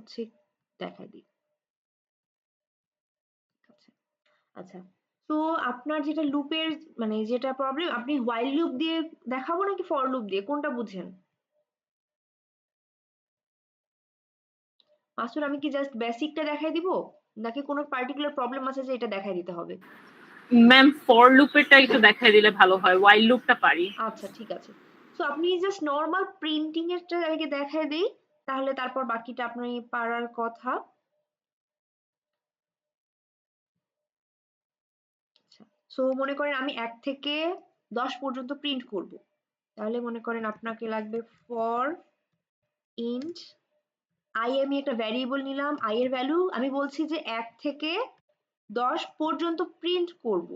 হচ্ছে দেখাই দিই। আচ্ছা, তো আপনার যেটা লুপের মানে যেটা প্রবলেম, আপনি while লুপ দিয়ে দেখাবো নাকি ফর লুপ দিয়ে, কোনটা বুঝেন? মাসুর, আমি কি জাস্ট বেসিকটা দেখাই দিব নাকি কোনো পার্টিকুলার প্রবলেম আছে যে এটা দেখাই দিতে হবে? ম্যাম ফর লুপেরটা একটু দেখাই দিলে ভালো হয়, while লুপটা পারি। আচ্ছা, ঠিক আছে। সো আপনি জাস্ট নরমাল প্রিন্টিং এরটা আগে দেখাই দেই, তাহলে তারপর বাকিটা আপনি পারার কথা। সো মনে করেন আমি 1 থেকে 10 পর্যন্ত প্রিন্ট করব, তাহলে মনে করেন আপনাকে লাগবে ফর ইন্ট আই, আমি একটা ভ্যারিয়েবল নিলাম, আই এর ভ্যালু আমি বলছি যে 1 থেকে 10 পর্যন্ত প্রিন্ট করব।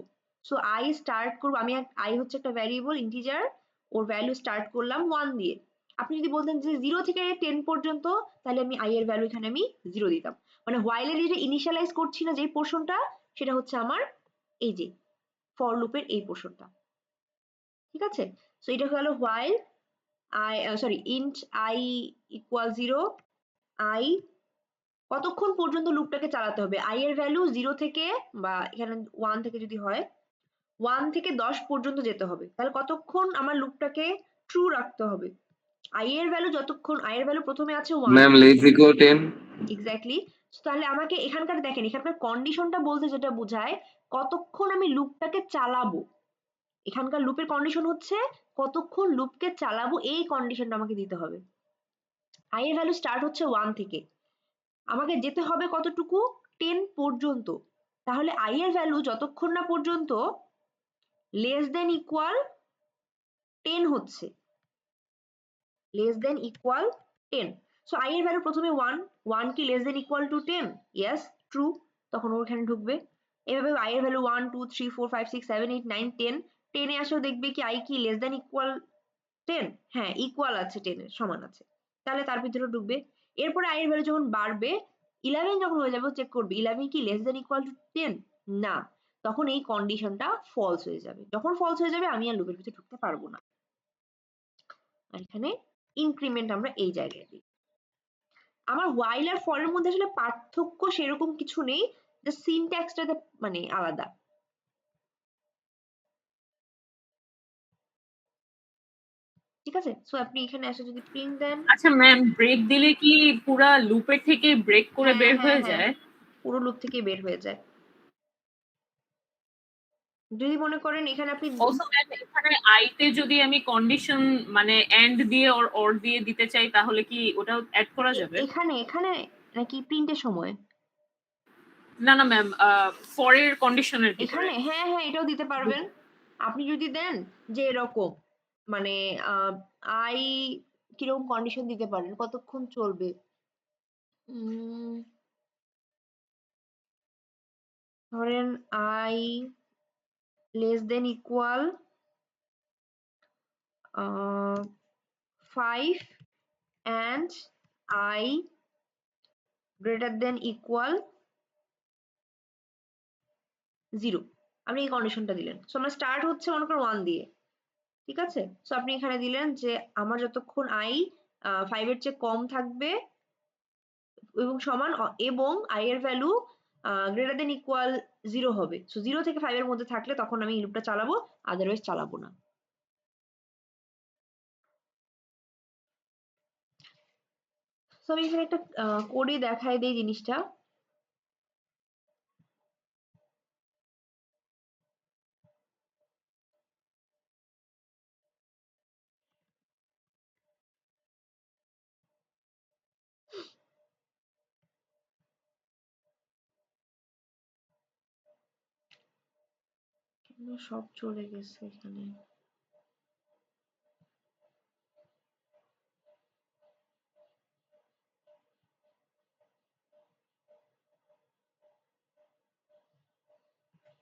সো আই স্টার্ট করব, আমি আই হচ্ছে একটা ভ্যারিয়েবল ইন্টিজার, ওর ভ্যালু স্টার্ট করলাম 1 দিয়ে। আপনি যদি বলতেন যে 0 থেকে 10 পর্যন্ত, তাহলে আমি আই এর ভ্যালু এখানে আমি 0 দিতাম। মানে while এর যেটা ইনিশিয়ালাইজ করছি না যে পোর্শনটা, সেটা হচ্ছে আমার এই যে ফর লুপের এই পোর্শনটা। ঠিক আছে? সো এটা হলো while I sorry int I equal 0, I কতক্ষণ পর্যন্ত লুপটাকে চালাতে হবে, i এর ভ্যালু 0 থেকে বা এখানে 1 থেকে যদি হয় 1 থেকে 10 পর্যন্ত যেতে হবে, তাহলে কতক্ষণ আমার লুপটাকে ট্রু রাখতে হবে। i এর ভ্যালু যতক্ষণ, i এর ভ্যালু প্রথমে আছে 1, ম্যাম লেস ইকুয়াল 10। এক্স্যাক্টলি। তাহলে আমাকে এখানকার দেখেন, এখানকার কন্ডিশনটা বলতে যেটা বোঝায় কতক্ষণ আমি লুপটাকে চালাবো। এখানকার লুপের কন্ডিশন হচ্ছে কতক্ষণ লুপকে চালাবো, এই কন্ডিশনটা আমাকে দিতে হবে। i এর ভ্যালু স্টার্ট হচ্ছে 1 থেকে, আমাকে যেতে হবে কতটুকু, 10 পর্যন্ত। তাহলে i এর ভ্যালু যতক্ষণ না পর্যন্ত লেস দেন ইকুয়াল 10 হচ্ছে, less than equal 10। So i এর ভ্যালু প্রথমে 1, 1 কি less than equal two 10? Yes, true, তখন ওখানে ঢুকবে। এভাবে i এর ভ্যালু 1 2 3 4 5 6 7 8 9 10, 10 এ আসেও দেখবে কি i কি লেস দেন ইকুয়াল 10? হ্যাঁ, ইকুয়াল আছে, 10 এর সমান আছে, তাহলে তার ভিতরে ঢুকবে। এরপরে i এর ভ্যালু যখন বাড়বে 11 যখন হয়ে যাবে, চেক করবে 11 কি লেস দেন ইকুয়াল টু 10? না, তখন এই কন্ডিশনটা ফলস হয়ে যাবে। যখন ফলস হয়ে যাবে আমি আর লুপের ভিতরে ঢুকতে পারবো না। আর এখানে ইনক্রিমেন্ট আমরা এই জায়গায় দিই। আমার while আর for এর মধ্যে আসলে পার্থক্য সেরকম কিছু নেই, জাস্ট সিনট্যাক্সটাতে মানে আলাদা। ঠিক আছে? সো আপনি এখানে এসে যদি প্রিন্ট দেন, আচ্ছা ম্যাম, ব্রেক দিলে কি পুরা লুপের থেকে ব্রেক করে হ্যাঁ বের হ্যাঁ হয়ে হ্যাঁ, যায়? পুরো লুপ থেকে বের হয়ে যায়। যদি মনে করেন এখানে আপনি অলসো ম্যাম, এখানে আই তে যদি আমি কন্ডিশন মানে এন্ড দিয়ে অর দিয়ে দিতে চাই, তাহলে কি ওটাও অ্যাড করা যাবে? এখানে এখানে নাকি প্রিন্টের সময়? না না ম্যাম, ফর এর কন্ডিশনের ভিতরে। এখানে হ্যাঁ হ্যাঁ, এটাও দিতে পারবেন। আপনি যদি দেন যে এরকম মানে আই কিরকম কন্ডিশন দিতে পারেন, কতক্ষণ চলবে, ধরেন I less than equal 5 and I greater than equal 0, আপনি এই কন্ডিশনটা দিলেন। সো আমরা স্টার্ট হচ্ছে মনে করেন 1 দিয়ে, ঠিক আছে? সো আপনি এখানে দিলেন যে আমার যতক্ষণ i 5 এর চেয়ে কম থাকবে এবং সমান এবং i এর ভ্যালু গ্রেটার দেন ইকুয়াল 0 হবে। সো 0 থেকে 5 এর মধ্যে থাকলে তখন আমি এই লুপটা চালাবো, আদারওয়াইজ চালাবো না। সো আমি এখানে একটা কোডে দেখাই দেই জিনিসটা। সব চলে গেছে এখানে।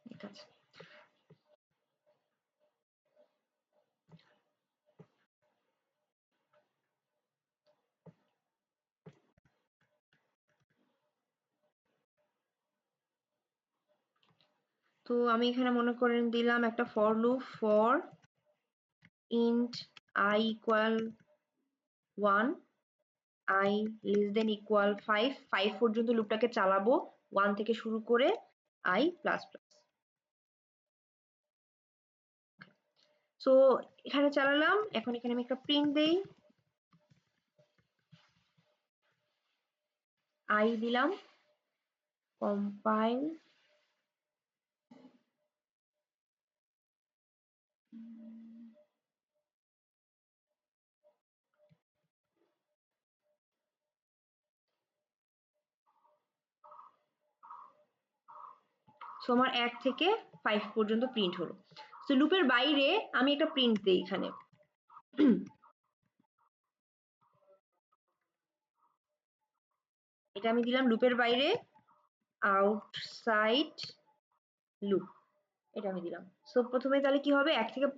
ঠিক আছে, তো আমি এখানে মনে করেন দিলাম একটা for loop, for int I equal 1, i less than equal 5 পর্যন্ত লুপটাকে চালাবো 1 থেকে শুরু করে i প্লাস প্লাস। সো এখানে চালালাম, এখন এখানে আমি একটা প্রিন্ট দেই, i দিলাম, কম্পাইল, সো আমার 1 থেকে 5 পর্যন্ত প্রিন্ট হলো। সো লুপের বাইরে আমি একটা প্রিন্ট দেই এখানে, এটা আমি দিলাম লুপের বাইরে, আউটসাইড লুপ, এটা আমি দিলাম। সো প্রথমে তাহলে কি হবে,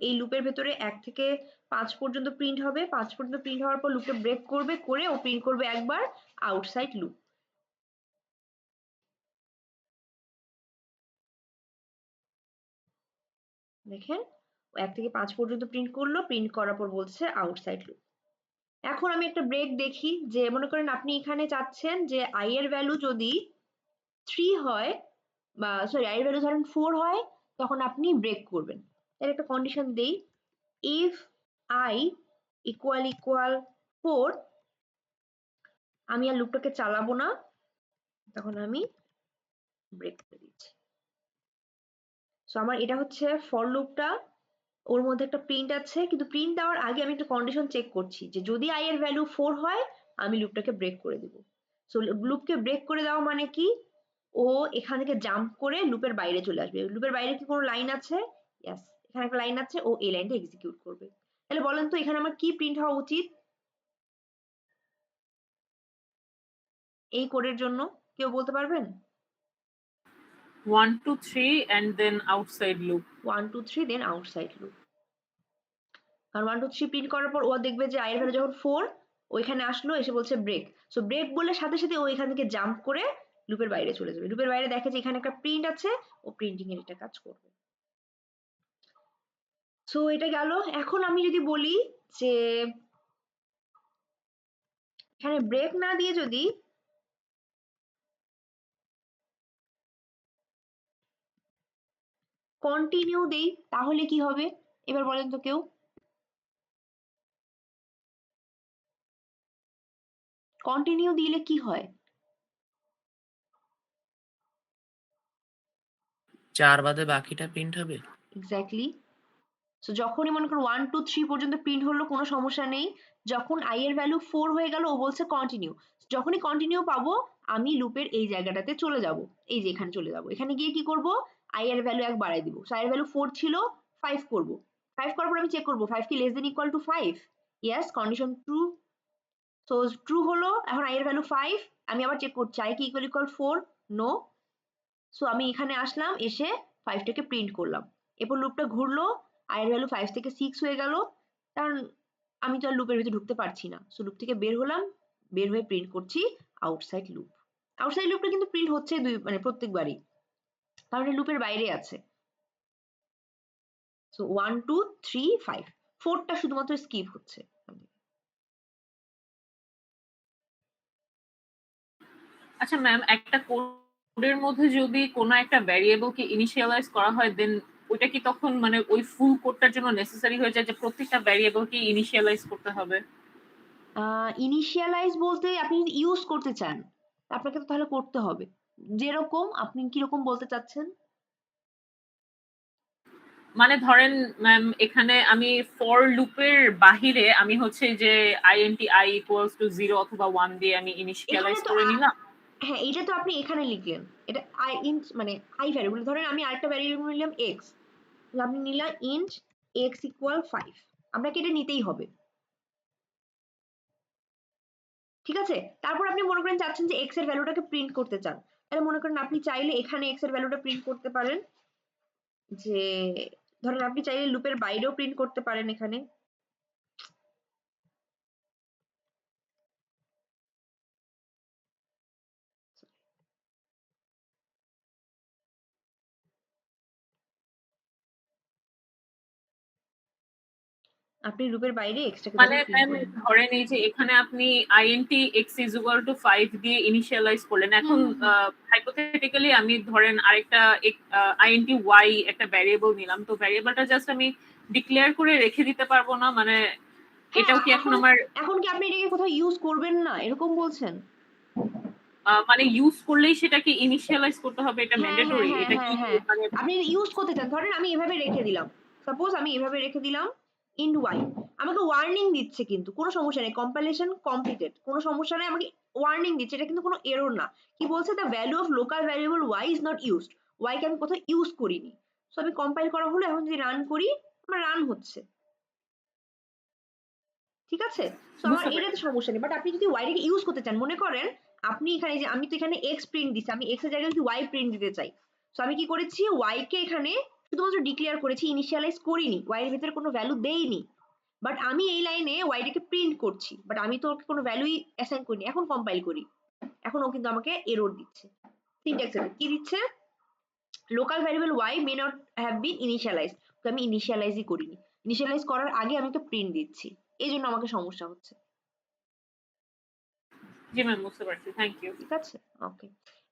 এই লুপের ভেতরে 1 থেকে 5 পর্যন্ত প্রিন্ট হবে, 5 পর্যন্ত প্রিন্ট হওয়ার পর লুপে ব্রেক করবে, করে ও প্রিন্ট করবে একবার আউটসাইড লুপ। দেখেন 1 থেকে 5 পর্যন্ত প্রিন্ট করলো, প্রিন্ট করার পর বলছে আউটসাইড লুপ। এখন আমি একটা ব্রেক দেখি, যে মনে করেন আপনি এখানে চাচ্ছেন যে i এর ভ্যালু যদি 3 হয়, বা সরি i এর ভ্যালু ধরেন 4 হয়, তখন আপনি ব্রেক করবেন। এর একটা কন্ডিশন দেই, ইফ i ইকুয়াল 4, আমি আর লুপটাকে চালাবো না, তখন আমি ব্রেক করে দিচ্ছি। সো আমার এটা হচ্ছে ফর লুপটা, ওর মধ্যে একটা প্রিন্ট আছে, কিন্তু প্রিন্ট দেওয়ার আগে আমি একটা কন্ডিশন চেক করছি যে যদি i এর ভ্যালু 4 হয় আমি লুপটাকে ব্রেক করে দেব। সো লুপকে ব্রেক করে দেওয়া মানে কি, ও এখান থেকে জাম্প করে লুপের বাইরে চলে আসবে। লুপের বাইরে কি কোনো লাইন আছে? ইয়েস, এখানে একটা লাইন আছে, ও এই লাইনটা এক্সিকিউট করবে। তাহলে বলেন তো এখানে আমার কি প্রিন্ট হওয়া উচিত এই কোডের জন্য, কেউ বলতে পারবেন? 1 2 3 and then outside loop. 1 2 3 then outside loop. কারণ 1 2 3 প্রিন্ট করার পর ও দেখবে যে i এর ভ্যালু যখন 4, ওইখানে আসলো, এসে বলছে ব্রেক। সো ব্রেক বলে সাথে সাথে ও এখান থেকে জাম্প করে লুপের বাইরে চলে যাবে। লুপের বাইরে দেখে যে এখানে একটা প্রিন্ট আছে, ও প্রিন্টিং এর এটা কাজ করবে। সো এটা গেল। এখন আমি যদি বলি যে এখানে ব্রেক না দিয়ে যদি কন্টিনিউ দেই তাহলে কি হবে, এবার বলেন তো কেউ। কন্টিনিউ দিলে কি হয়? 4 বাদে বাকিটা প্রিন্ট হবে। এক্স্যাক্টলি। সো যখনই মনে করো 1 2 3 পর্যন্ত প্রিন্ট হলো, কোনো সমস্যা নেই। যখন i এর ভ্যালু 4 হয়ে গেল, ও বলছে কন্টিনিউ। যখনই কন্টিনিউ পাবো, আমি লুপের এই জায়গাটাতে চলে যাব, এই যে এখানে চলে যাব। এখানে গিয়ে কি করব, i এর ভ্যালু 1 বাড়াই দিব। সো i এর ভ্যালু 4 ছিল, 5 করব। 5 করার পর আমি চেক করব 5 কি less than equal two 5। Yes, condition true. So true হলো। এখন i এর ভ্যালু 5, আমি আবার চেক করছি i কি ইকুয়াল 4, নো। সো আমি এখানে আসলাম, এসে 5 টাকে প্রিন্ট করলাম। এরপর লুপটা ঘুরলো, i এর ভ্যালু 5 থেকে 6 হয়ে গেল, কারণ আমি তো আর লুপের ভিতরে ঢুকতে পারছি না। সো লুপ থেকে বের হলাম, বের হয়ে প্রিন্ট করছি আউটসাইড লুপ। আউটসাইড লুপটা কিন্তু প্রিন্ট হচ্ছে প্রত্যেকবারই, কারণ এটা লুপের বাইরে আছে। সো 1 2 3 5, 4টা শুধুমাত্র স্কিপ হচ্ছে। আচ্ছা ম্যাম, একটা কোডের মধ্যে যদি কোনো একটা ভ্যারিয়েবলকে ইনিশিয়ালাইজ করা হয়, দেন ওইটা কি তখন মানে ওই ফুল কোডটার জন্য নেসেসারি হয়ে যায় যে প্রত্যেকটা ভ্যারিয়েবলকে ইনিশিয়ালাইজ করতে হবে? ইনিশিয়ালাইজ বলতে আপনি যদি ইউজ করতে চান, আপনাকে তো তাহলে করতে হবে। যেরকম আপনি কিরকম বলতে চাচ্ছেন? মানে ধরেন ম্যাম, এখানে আমি ফর লুপের বাহিরে আমি হচ্ছে যে আইএনটি i ইকুয়ালস টু 0 অথবা 1 দিয়ে আমি এখানে ইনিশিয়ালাইজ তো করে নিলাম। হ্যাঁ, এটা তো আপনি এখানে লিখলেন। এটা মানে i ভ্যারিয়েবল, ধরেন আমি আরেকটা ভ্যারিয়েবল নিলাম x, আপনি নিলাম ইন্ট x ইকুয়াল 5, আপনাকে এটা নিতেই হবে। ঠিক আছে, তারপর আপনি মনে করেন চাচ্ছেন যে x এর ভ্যালুটাকে প্রিন্ট করতে চান, তাহলে মনে করেন আপনি চাইলে এখানে x এর ভ্যালুটা প্রিন্ট করতে পারেন, যে ধরেন আপনি চাইলে লুপের বাইরেও প্রিন্ট করতে পারেন এখানে। আপনি লুপের বাইরে এক্সটাকে মানে তখন প্রিন্ট ম্যাম করবেন। ধরেন এই যে এখানে আপনি int x is equal to 5 দিয়ে ইনিশিয়ালাইজ করলেন, এখন হাইপোথেটিক্যালি আমি ধরেন আরেকটা int y একটা ভ্যারিয়েবল নিলাম, তো ভ্যারিয়েবলটা জাস্ট আমি ডিক্লেয়ার করে রেখে দিতে পারবো না? মানে এটাও কি এখন আমার এখন কি আপনি এটাকে কোথাও ইউজ করবেন না এরকম বলছেন? মানে ইউজ করলেই সেটাকে ইনিশিয়ালাইজ করতে হবে, এটা ম্যান্ডেটরি? এটা কি মানে আপনি ইউজ করতে চান, ধরেন আমি এভাবে রেখে দিলাম, সাপোজ আমি এভাবে রেখে দিলাম ইন্ট ওয়াই, আমাকে ওয়ার্নিং দিচ্ছে কিন্তু কোনো সমস্যা নেই, কম্পাইলেশন কমপ্লিটেড, কোনো সমস্যা নেই, আমাকে ওয়ার্নিং দিচ্ছে, এটা কিন্তু কোনো এরর না। কি বলছে, the value of local variable y is not used, y কে আমি কোথাও ইউজ করিনি। সো আমি কম্পাইল করা হলো, এখন যদি রান করি আমার রান হচ্ছে, ঠিক আছে? সো আমার বুঝতে এটাতে পারছি। সমস্যা নেই। বাট আপনি যদি ওয়াই কে ইউজ করতে চান, মনে করেন আপনি এখানে যে আমি তো এখানে এক্স প্রিন্ট দিচ্ছি, আমি এক্স এর জায়গায় যদি ওয়াই প্রিন্ট দিতে চাই, সো আমি কি করেছি, ওয়াই কে এখানে শুধুমাত্র ডিক্লেয়ার করেছি, ইনিশিয়ালাইজ করিনি, ওয়াই এর ভিতরে কোনো ভ্যালু দেইনি। বাট আমি এই লাইনে ওয়াই কে প্রিন্ট করছি, বাট আমি তো ওকে কোনো ভ্যালুই অ্যাসাইন করিনি। এখন কম্পাইল করি, এখন ও কিন্তু আমাকে এরর দিচ্ছে। সিনট্যাক্স এরর কি দিচ্ছে, local variable y may not have been initialized, তো আমি ইনিশিয়ালাইজই করিনি, ইনিশিয়ালাইজ করার আগে আমি তো প্রিন্ট দিচ্ছি, এই জন্য আমাকে সমস্যা হচ্ছে। জি ম্যাম, বুঝতে পারছি, থ্যাংক ইউ। ঠিক আছে, ওকে।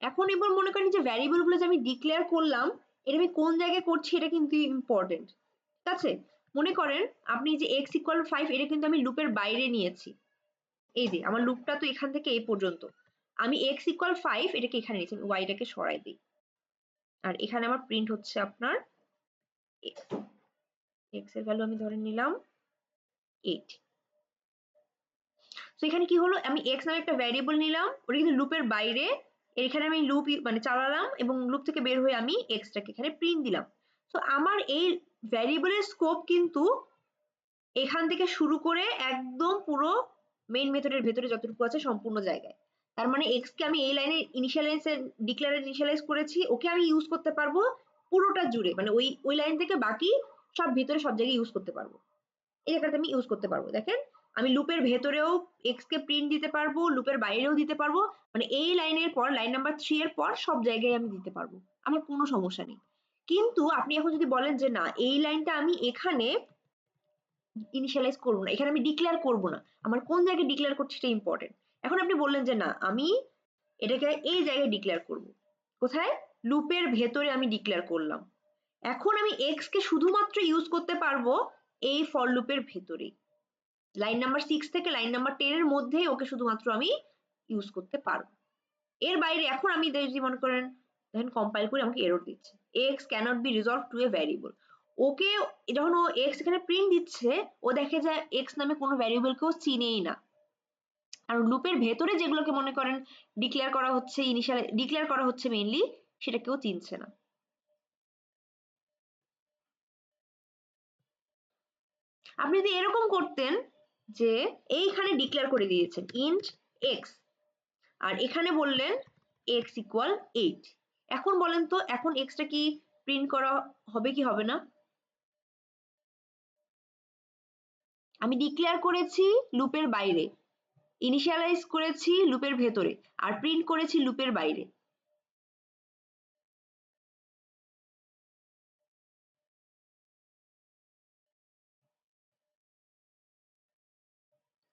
এখন এবার মনে করেন যে ভ্যারিয়েবল গুলো যে আমি ডিক্লেয়ার করলাম, এটা আমি কোন জায়গায় করছি এটা কিন্তু ইম্পর্টেন্ট। ঠিক আছে, মনে করেন আপনি যে x ইকুয়াল 5, এটা কিন্তু আমি লুপের বাইরে নিয়েছি, এই যে আমার লুপটা তো এখান থেকে এই পর্যন্ত, আমি x ইকুয়াল 5 এটাকে এখানে নিয়েছি, y টাকে সরাই দিই, আর এখানে আমার প্রিন্ট হচ্ছে আপনার x এর ভ্যালু আমি ধরে নিলাম 8। তো এখানে কি হলো, আমি x নামে একটা ভ্যারিয়েবল নিলাম, ওটা কিন্তু লুপের বাইরে, এখানে আমি লুপ মানে চালালাম এবং লুপ থেকে বের হয়ে আমি x টাকে এখানে প্রিন্ট দিলাম। তো আমার এই ভ্যারিয়েবলের স্কোপ কিন্তু এখান থেকে শুরু করে একদম পুরো মেইন মেথডের ভেতরে যতটুকু আছে সম্পূর্ণ জায়গায়। তার মানে x কে আমি এই লাইনে ইনিশিয়ালাইজ ডিক্লেয়ার ইনিশিয়ালাইজ করেছি, ওকে আমি ইউজ করতে পারবো পুরোটা জুড়ে, মানে ওই লাইন থেকে বাকি সব ভিতরে সব জায়গায় ইউজ করতে পারবো, এই জায়গাতে আমি ইউজ করতে পারবো। দেখেন আমি লুপের ভেতরেও এক্স কে প্রিন্ট দিতে পারবো, লুপের বাইরেও দিতে পারবো, মানে এই লাইনের পর লাইন নাম্বার 3 এর পর সব জায়গায় আমি দিতে পারবো, আমার কোনো সমস্যা নেই। কিন্তু আপনি এখন যদি বলেন যে না, এই লাইনটা আমি এখানে ইনিশিয়ালাইজ করবো না, এখানে আমি ডিক্লেয়ার করবো না, আমার কোন জায়গায় ডিক্লেয়ার করছি সেটা ইম্পর্টেন্ট। এখন আপনি বললেন যে না, আমি এটাকে এই জায়গায় ডিক্লেয়ার করব, কোথায়, লুপের ভেতরে আমি ডিক্লেয়ার করলাম, এখন আমি এক্স কে শুধুমাত্র ইউজ করতে পারবো এই ফর লুপের ভেতরেই, লাইন নাম্বার 6 থেকে লাইন নাম্বার 10 এর মধ্যে ওকে শুধুমাত্র আমি ইউজ করতে পারবো, এর বাইরে এখন আমি যদি মনে করেন দেখেন কম্পাইল করে আমাকে এরর দিচ্ছে, x cannot be resolved to a variable, ওকে যখন ও x এখানে প্রিন্ট দিচ্ছে, ও দেখে যে x নামে কোনো ভ্যারিয়েবল কেও চিনেই না, আর লুপের ভেতরে যেগুলোকে মনে করেন ডিক্লেয়ার করা হচ্ছে, ইনিশিয়াল ডিক্লেয়ার করা হচ্ছে মেইনলি, সেটা কেউ চিনছে না। আপনি যদি এরকম করতেন যে এইখানে ডিক্লেয়ার করে দিয়েছেন ইন্ট x, আর এখানে বললেন x ইকুয়াল 8, এখন বলেন তো এখন x টা কি প্রিন্ট করা হবে কি হবে না? আমি ডিক্লেয়ার করেছি লুপের বাইরে, ইনিশিয়ালাইজ করেছি লুপের ভেতরে, আর প্রিন্ট করেছি লুপের বাইরে,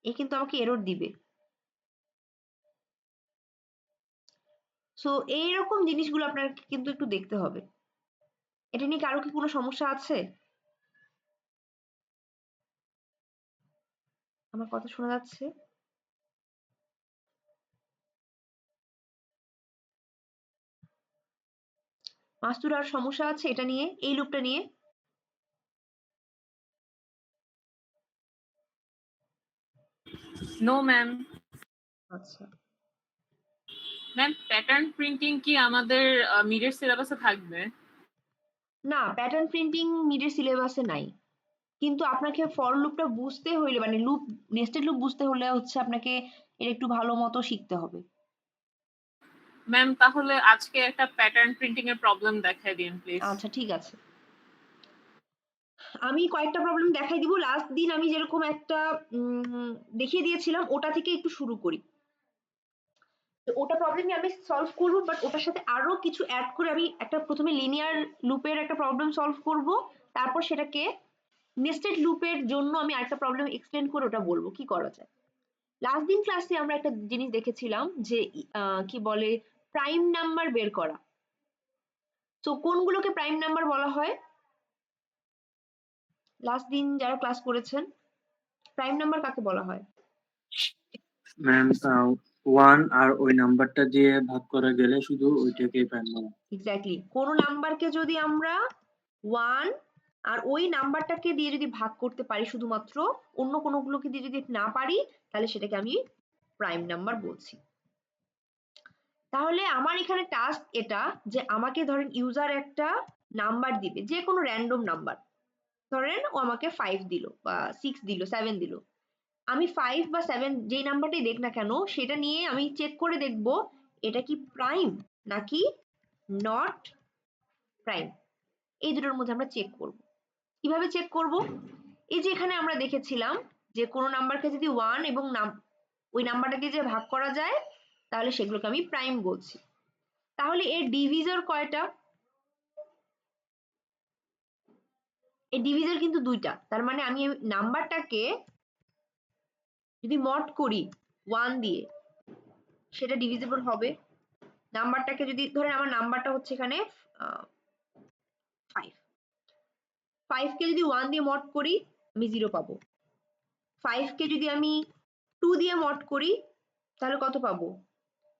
এ কিন্তু আমাকে এরর দিবে। সো এইরকম জিনিসগুলো আপনার কিন্তু একটু দেখতে হবে। এটা নিয়ে কারো কি কোনো সমস্যা আছে? আমার কথা শোনা যাচ্ছে? মাস্তুর আর সমস্যা আছে এটা নিয়ে, এই লুপটা নিয়ে? No ma'am. আচ্ছা, ম্যাম প্যাটার্ন প্রিন্টিং কি আমাদের মিডের সিলেবাসে থাকবে? না, প্যাটার্ন প্রিন্টিং মিডের সিলেবাসে নাই, কিন্তু আপনাকে ফর লুপটা বুঝতে হইলে মানে লুপ নেস্টেড লুপ বুঝতে হলে হচ্ছে আপনাকে এর একটু ভালো মতো শিখতে হবে। ম্যাম তাহলে আজকে একটা প্যাটার্ন প্রিন্টিং এর প্রবলেম দেখাই দিন প্লিজ। আচ্ছা ঠিক আছে, আমি কয়েকটা প্রবলেম দেখাই দিব, লাস্ট দিন আমি যেরকম একটা দেখিয়ে দিয়েছিলাম ওটা থেকে একটু শুরু করি। তো ওটা প্রবলেমই আমি সলভ করব, বাট ওটার সাথে আরো কিছু অ্যাড করে আমি একটা প্রথমে লিনিয়ার লুপের একটা প্রবলেম সলভ করব, তারপর সেটাকে নেস্টেড লুপের জন্য আমি আরেকটা প্রবলেম এক্সপ্লেন করে ওটা বলবো কি করা যায়। লাস্ট দিন ক্লাসে আমরা একটা জিনিস দেখেছিলাম যে কি বলে প্রাইম নাম্বার বের করা। তো কোনগুলোকে প্রাইম নাম্বার বলা হয়? লাস্ট দিন যারা ক্লাস করেছেন, প্রাইম নাম্বার কাকে বলা হয়? ম্যাম 1 আর ওই নাম্বারটা দিয়ে ভাগ করা গেলে শুধু ওইটাকেই প্রাইম বলা। এক্স্যাক্টলি, কোন নাম্বারকে যদি আমরা 1 আর ওই নাম্বারটাকে দিয়ে যদি ভাগ করতে পারি শুধুমাত্র, অন্য কোনগুলোকে দিয়ে যদি না পারি, তাহলে সেটাকে আমি প্রাইম নাম্বার বলছি। তাহলে আমার এখানে টাস্ক এটা যে আমাকে ধরেন ইউজার একটা নাম্বার দিবে, যে কোনো র্যান্ডম নাম্বার, ধরেন ও আমাকে 5 দিল বা 6 দিল 7 দিল, আমি 5 বা 7 যেই নাম্বারটাই দেখ না কেন সেটা নিয়ে আমি চেক করে দেখব এটা কি প্রাইম নাকি নট প্রাইম। এই দুটোর মধ্যে আমরা চেক করব। কিভাবে চেক করব? এই যে এখানে আমরা দেখেছিলাম যে কোনো নাম্বারকে যদি 1 এবং ওই নাম্বারটা দিয়ে যে ভাগ করা যায় তাহলে সেগুলোকে আমি প্রাইম বলছি। তাহলে এর ডিভিজর কয়টা? এই ডিভিজর কিন্তু দুইটা, তার মানে আমি নাম্বারটাকে যদি মড করি 1 দিয়ে সেটা ডিভিজিবল হবে। নাম্বারটাকে যদি ধরেন আমার নাম্বারটা হচ্ছে এখানে 5, 5 কে যদি 1 দিয়ে মড করি আমি 0 পাবো। 5 কে যদি আমি 2 দিয়ে মড করি তাহলে কত পাবো?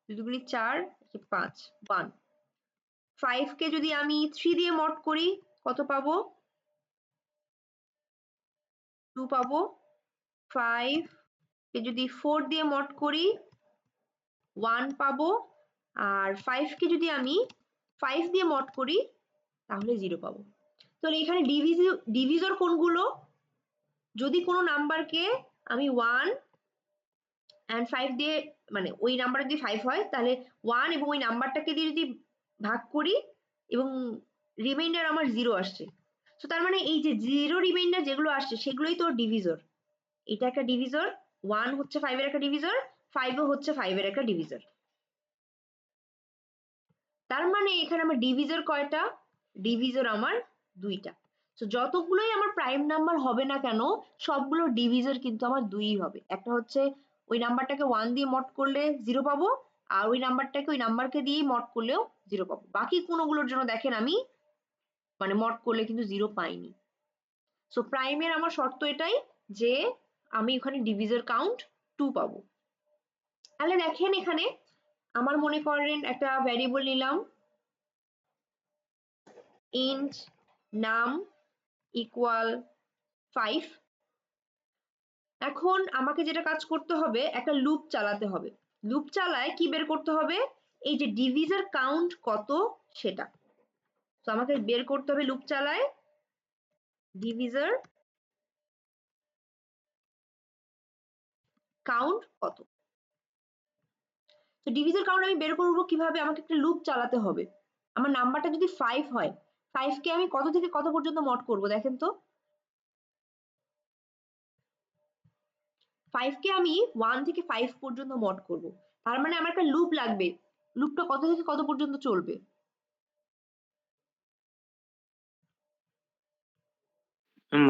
2 দুগুণে 4, 5, 1। 5 কে যদি আমি 3 দিয়ে মড করি কত পাবো? 2 পাবো। 5 কে যদি 4 দিয়ে মড করি 1 পাবো। আর 5 কে যদি আমি 5 দিয়ে মড করি তাহলে 0 পাবো। তাহলে এখানে ডিভিজর কোনগুলো? যদি কোনো নাম্বারকে আমি 1 and 5 দিয়ে, মানে ওই নাম্বারটা যদি 5 হয় তাহলে 1 এবং ওই নাম্বারটাকে দিয়ে যদি ভাগ করি এবং রিমাইন্ডার আমার 0 আসছে, তো তার মানে এই যে 0 রিমাইন্ডার যেগুলো আসছে সেগুলোই তো ডিভিজর। এটা একটা ডিভিজর, 1 হচ্ছে 5 এর একটা ডিভিজর, 5 ও হচ্ছে 5 এর একটা ডিভিজর। তার মানে এখানে আমার ডিভিজর কয়টা? ডিভিজর আমার দুইটা। তো যতগুলোই আমার প্রাইম নাম্বার হবে না কেন সবগুলো ডিভিজর কিন্তু আমার দুই হবে। একটা হচ্ছে ওই নাম্বারটাকে 1 দিয়ে মড করলে 0 পাবো, আর ওই নাম্বারটাকে ওই নাম্বারকে দিয়েই মড করলেও 0 পাবো। বাকি কোনগুলোর জন্য দেখেন আমি মানে মড করলে কিন্তু 0 পাইনি। সো প্রাইমের আমার শর্ত এটাই যে আমি ওখানে ডিভিজর কাউন্ট 2 পাবো। তাহলে দেখেন এখানে আমার মনে করেন একটা ভ্যারিয়েবল নিলাম int num equal 5। এখন আমাকে যেটা কাজ করতে হবে একটা লুপ চালাতে হবে। লুপ চালায় কি বের করতে হবে? এই যে ডিভিজর কাউন্ট কত সেটা। তো আমাকে বের করতে হবে লুপ চালায় ডিভিজর কাউন্ট কত। তো ডিভিজর কাউন্ট আমি বের করব কিভাবে? আমাকে একটা লুপ চালাতে হবে। আমার নাম্বারটা যদি 5 হয়, 5 কে আমি কত থেকে কত পর্যন্ত মড করব দেখেন তো। 5 কে আমি 1 থেকে 5 পর্যন্ত মড করব। তার মানে আমার একটা লুপ লাগবে। লুপটা কত থেকে কত পর্যন্ত চলবে?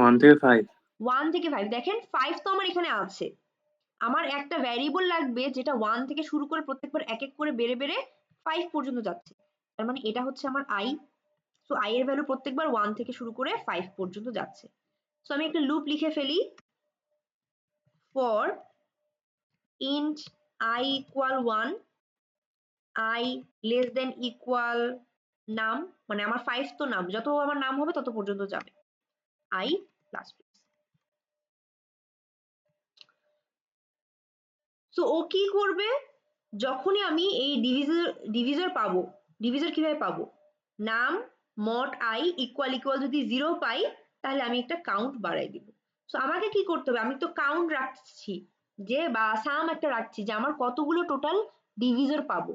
1 থেকে 5। 1 থেকে 5। দেখেন 5 তো আমার এখানে আছে। আমার একটা ভ্যারিয়েবল লাগবে যেটা 1 থেকে শুরু করে প্রত্যেকবার এক এক করে বেড়ে বেড়ে 5 পর্যন্ত যাচ্ছে। তার মানে এটা হচ্ছে আমার i। সো i এর ভ্যালু প্রত্যেকবার 1 থেকে শুরু করে 5 পর্যন্ত যাচ্ছে। সো আমি একটা লুপ লিখে ফেলি for int i equal 1, i less than equal নাম, মানে আমার 5 তো নাম, যত আমার নাম হবে তত পর্যন্ত যাবে i প্লাস প্লাস। সো ও কি করবে? যখনই আমি এই ডিভিজর পাবো, ডিভিজর কিভাবে পাবো? নাম মড i ইকুয়াল ইকুয়াল যদি 0 পাই তাহলে আমি একটা কাউন্ট বাড়াই দিব। সো আমাকে কি করতে হবে? আমি তো কাউন্ট রাখছি যে, বা সাম একটা রাখছি যে আমার কতগুলো টোটাল ডিভিজর পাবো।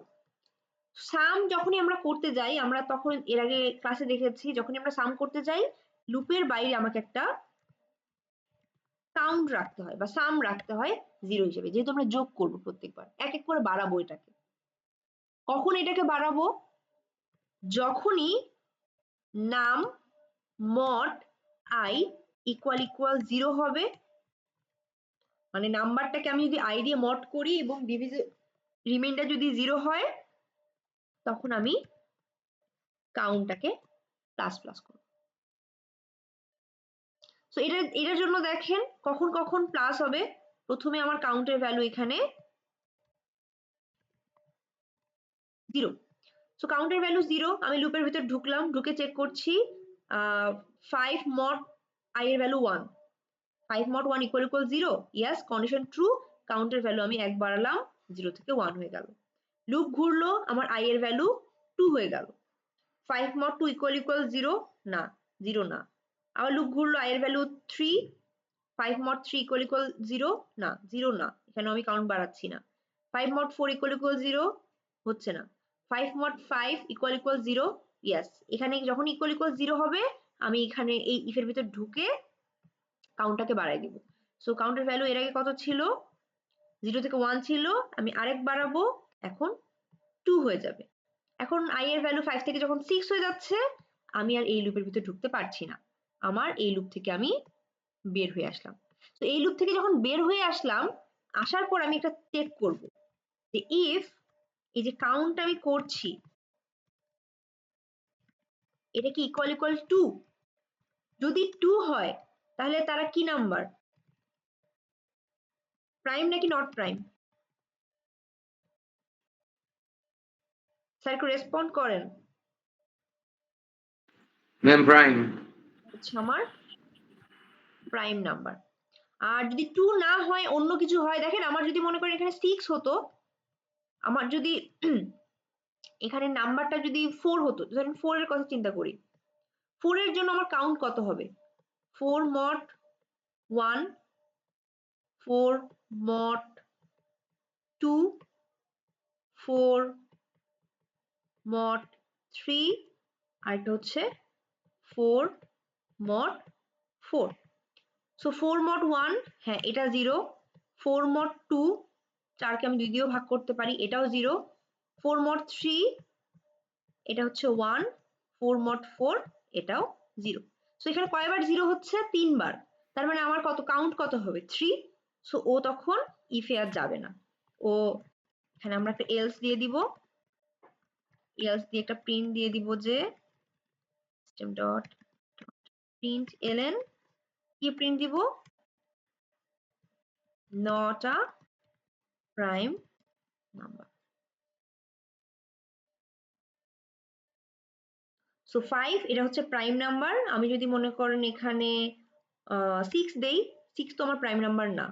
সাম যখনই আমরা করতে যাই, আমরা তখন এর আগে ক্লাসে দেখেছি যখনই আমরা সাম করতে যাই লুপের বাইরে আমাকে একটা কাউন্ট রাখতে হয় বা সাম রাখতে হয় 0 হিসেবে, যেহেতু আমরা যোগ করবো প্রত্যেকবার এক এক করে বাড়াবো এটাকে। কখন এটাকে বাড়াবো? যখনই নাম মড i ইকুয়াল ইকুয়াল 0 হবে, মানে নাম্বারটাকে আমি যদি i দিয়ে মড করি এবং রিমাইন্ডার যদি 0 হয় তখন আমি কাউন্টটাকে প্লাস প্লাস করব। সো এটার জন্য দেখেন কখন কখন প্লাস হবে। প্রথমে আমার কাউন্টের ভ্যালু এখানে 0, সো কাউন্টের ভ্যালু 0, আমি লুপের ভিতর ঢুকলাম, ঢুকে চেক করছি 5 mod i এর value 1, 5 mod 1 equal equal 0, yes, condition true, কাউন্টের ভ্যালু আমি 1 বাড়ালাম, 0 থেকে 1 হয়ে গেল। লুপ ঘুরলো, আমার i এর ভ্যালু 2 হয়ে গেল। 5 mod 2 ইকুয়াল ইকুয়াল 0, না 0 না। আবার লুপ ঘুরলো, i এর ভ্যালু 3, 5 mod 3 ইকুয়াল ইকুয়াল 0, না 0 না, এখানে আমি কাউন্ট বাড়াচ্ছি না। 5 mod 4 ইকুয়াল ইকুয়াল 0, হচ্ছে না। 5 mod 5 ইকুয়াল ইকুয়াল 0, ইয়েস, এখানে যখন ইকুয়াল ইকুয়াল 0 হবে আমি এখানে এই ইফের ভিতর ঢুকে কাউন্টটাকে বাড়াই দিব। সো কাউন্টের ভ্যালু এর আগে কত ছিল, 0 থেকে 1 ছিল, আমি আরেক বাড়াবো, এখন 2 হয়ে যাবে। এখন i এর ভ্যালু 5 থেকে যখন 6 হয়ে যাচ্ছে আমি আর এই লুপের ভিতর ঢুকতে পারছি না, আমার এই লুপ থেকে আমি বের হয়ে আসলাম। তো এই লুপ থেকে যখন বের হয়ে আসলাম, আসার পর আমি একটা চেক করব যে ইফ এই যে কাউন্ট আমি করছি এটা কি ইকুয়াল ইকুয়াল 2, যদি 2 হয় তাহলে তারা কি নাম্বার, প্রাইম নাকি নট প্রাইম? স্যার একটু রেসপন্ড করেন। Ma'am prime. হচ্ছে আমার প্রাইম নাম্বার। আর যদি 2 না হয় অন্য কিছু হয়, দেখেন আমার যদি মনে করেন এখানে 6 হতো, আমার যদি এখানে নাম্বারটা যদি 4 হতো, ধরেন 4 এর কথা চিন্তা করি, 4 এর জন্য আমার কাউন্ট কত হবে, 4 mod 1, 4 mod 2, 4 mod 3, আর এটা হচ্ছে 4 mod 4। সো 4 mod 1, হ্যাঁ এটা 0, 4 mod 2, 4 কে আমি 2 দিয়েও ভাগ করতে পারি, এটাও 0, 4 mod 3, এটা হচ্ছে 1, 4 mod 4, এটাও 0। সো এখানে কয়বার 0 হচ্ছে, 3 বার, তার মানে আমার কত কাউন্ট কত হবে, 3। সো ও তখন ইফে আর যাবে না, ও এখানে আমরা একটা এলস দিয়ে দিব, এলস দিয়ে একটা প্রিন্ট দিয়ে দিব যে সিস্টেম ডট প্রিন্ট এলএন, কি প্রিন্ট দিব, not a prime number. So 5 এটা হচ্ছে প্রাইম নাম্বার, আমি যদি মনে করেন এখানে 6 দেই, 6 তো আমার প্রাইম নাম্বার না,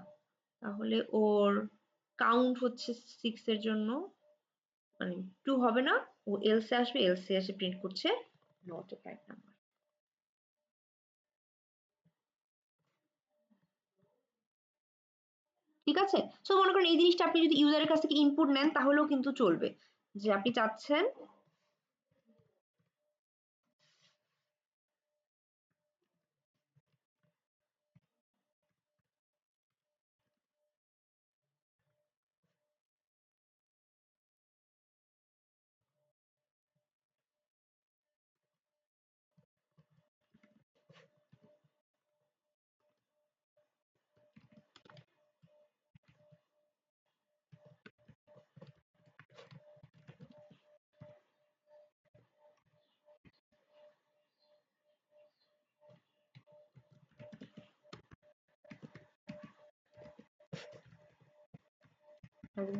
তাহলে ওর কাউন্ট হচ্ছে 6 এর জন্য মানে 2 হবে না, ও এলসে আসবে, এলসে এসে প্রিন্ট করছে নট এ প্রাইম নাম্বার। ঠিক আছে, সো মনে করেন এই জিনিসটা আপনি যদি ইউজারের কাছ থেকে ইনপুট নেন তাহলেও কিন্তু চলবে, যে আপনি চাচ্ছেন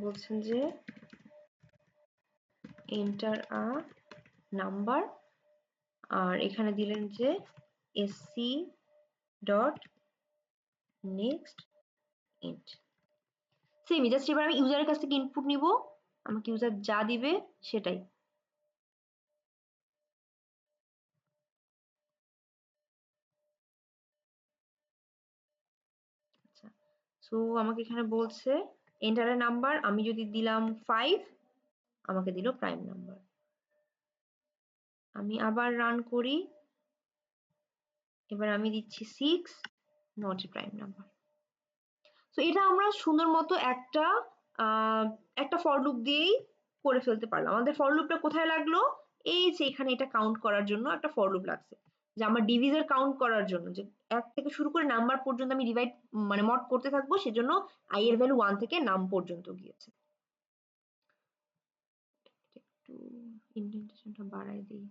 বলছেন যে এন্টার আ নাম্বার, আর এখানে দিলেন যে এসসি ডট নেক্সট ইন্ট, সেমই জাস্ট এবার আমি ইউজারের কাছ থেকে ইনপুট নিব, আমাকে ইউজার যা দিবে সেটাই। আচ্ছা, সো আমাকে এখানে বলছে এন্টার এ নাম্বার, আমি যদি দিলাম 5 আমাকে দিল প্রাইম নাম্বার। আমি আবার রান করি, এবার আমি দিচ্ছি 6, not a prime number. So এটা আমরা সুন্দর মতো একটা ফর লুপ দিয়েই করে ফেলতে পারলাম। আমাদের ফর লুপটা কোথায় লাগলো, এই যে এখানে এটা কাউন্ট করার জন্য একটা ফর লুপ লাগছে। যে আমার ডিভিজের কাউন্ট করার জন্য, যে 1 থেকে শুরু করে নাম্বার পর্যন্ত আমি ডিভাইড মানে মড করতে থাকবো, সেজন্য i এর ভ্যালু 1 থেকে নাম পর্যন্ত গিয়েছে। একটু ইন্ডেন্টেশনটা বাড়াই দিই।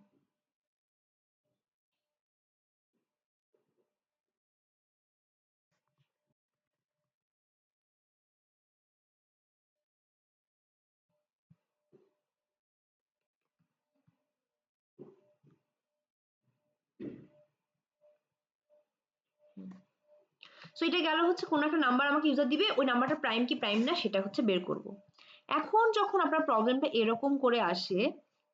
সো এটা গেল হচ্ছে কোন একটা নাম্বার আমাকে ইউজার দিবে, ওই নাম্বারটা প্রাইম কি প্রাইম না সেটা হচ্ছে বের করব। এখন যখন আপনার প্রবলেমটা এরকম করে আসে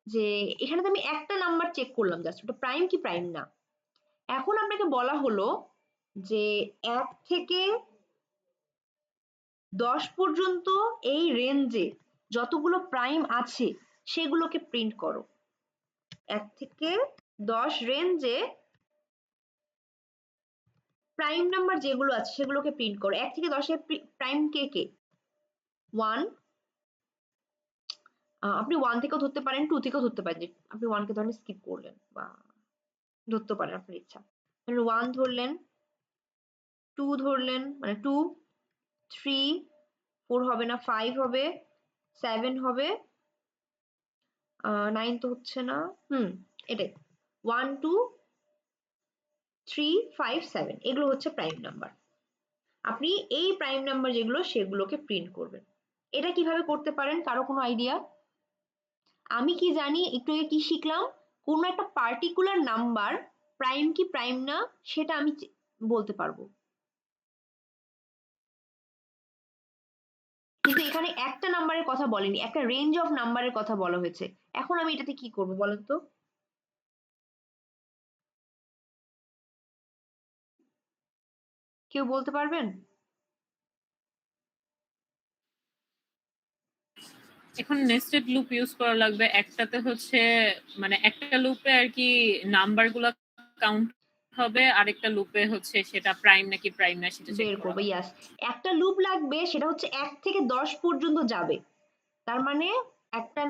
যে এখানে তো আমি একটা নাম্বার চেক করলাম জাস্ট, ওটা প্রাইম কি প্রাইম না। এখন আপনাকে বলা হলো যে 1 থেকে 10 পর্যন্ত এই রেঞ্জে যতগুলো প্রাইম আছে সেগুলোকে প্রিন্ট করো। 1 থেকে 10 রেঞ্জে প্রাইম নাম্বার যেগুলো আছে সেগুলোকে প্রিন্ট করো। 1 থেকে 10 এর প্রাইম কে কে? 1, আপনি 1 থেকেও ধরতে পারেন, 2 থেকেও ধরতে পারেন, যে আপনি 1 কে ধরেন স্কিপ করলেন বা ধরতে পারেন আপনার ইচ্ছা। মানে 1 ধরলেন, 2 ধরলেন মানে 2, 3, 4 হবে না, 5 হবে, 7 হবে, 9 তো হচ্ছে না, এটাই 1, 2, 3, 5, 7 এগুলো হচ্ছে প্রাইম নাম্বার। আপনি এই প্রাইম নাম্বার যেগুলো সেগুলোকে প্রিন্ট করবেন। এটা কিভাবে করতে পারেন, কারো কোনো আইডিয়া? আমি কি জানি, একটু আগে কি শিখলাম, কোন একটা পার্টিকুলার নাম্বার প্রাইম কি প্রাইম না সেটা আমি বলতে পারবো, কিন্তু এখানে একটা নাম্বারের কথা বলেনি, একটা রেঞ্জ অফ নাম্বারের কথা বলা হয়েছে। এখন আমি এটাতে কি করব বলেন তো? কেউ বলতে পারবেন? এখন নেস্টেড লুপ ইউজ করা লাগবে। একটাতে হচ্ছে মানে একটা লুপে আর কি নাম্বারগুলো কাউন্ট হবে, আরেকটা লুপে হচ্ছে সেটা প্রাইম নাকি প্রাইম না সেটা চেক বের করা করবো, হবে। ইয়াস। একটা লুপ লাগবে, সেটা হচ্ছে 1 থেকে 10 পর্যন্ত যাবে। তার মানে একটা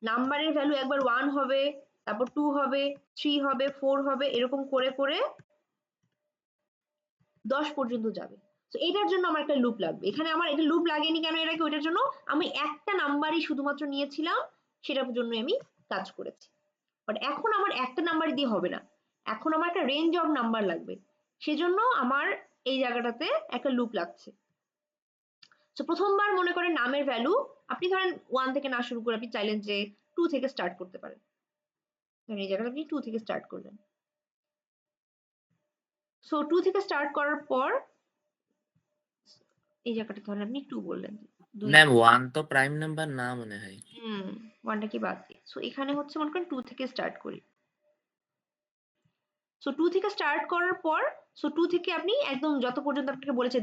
নাম্বারের ভ্যালু একবার 1 হবে, তারপর 2 হবে, 3 হবে, 4 হবে, এরকম করে করে 10 পর্যন্ত যাবে। তো এটার জন্য আমার একটা লুপ লাগবে। এখানে আমার এটা লুপ লাগেনি কেন এর আগে, ওইটার জন্য আমি একটা নাম্বারই শুধুমাত্র নিয়েছিলাম, সেটার জন্য আমি কাজ করেছি। বাট এখন আমার একটা নাম্বার দিয়ে হবে না, এখন আমার একটা রেঞ্জ অফ নাম্বার লাগবে, সেজন্য আমার এই জায়গাটাতে একটা লুপ লাগছে। তো প্রথমবার মনে করেন নামের ভ্যালু আপনি ধরেন 1 থেকে না শুরু করে আপনি চাইলেন যে 2 থেকে স্টার্ট করতে পারেন, ধরেন এই জায়গাটা আপনি 2 থেকে স্টার্ট করলেন। সো 2 থেকে স্টার্ট করার পর এই জায়গাটা ধরেন আপনি 2 বললেন, 2 ম্যাম 1 তো প্রাইম নাম্বার না মনে হয়। 1টা কি বাদ দিই। সো এখানে হচ্ছে মনে করেন 2 থেকে স্টার্ট করি। সো 2 থেকে স্টার্ট করার পর, সো 2 থেকে আপনি একদম যত পর্যন্ত আপনাকে বলেছে,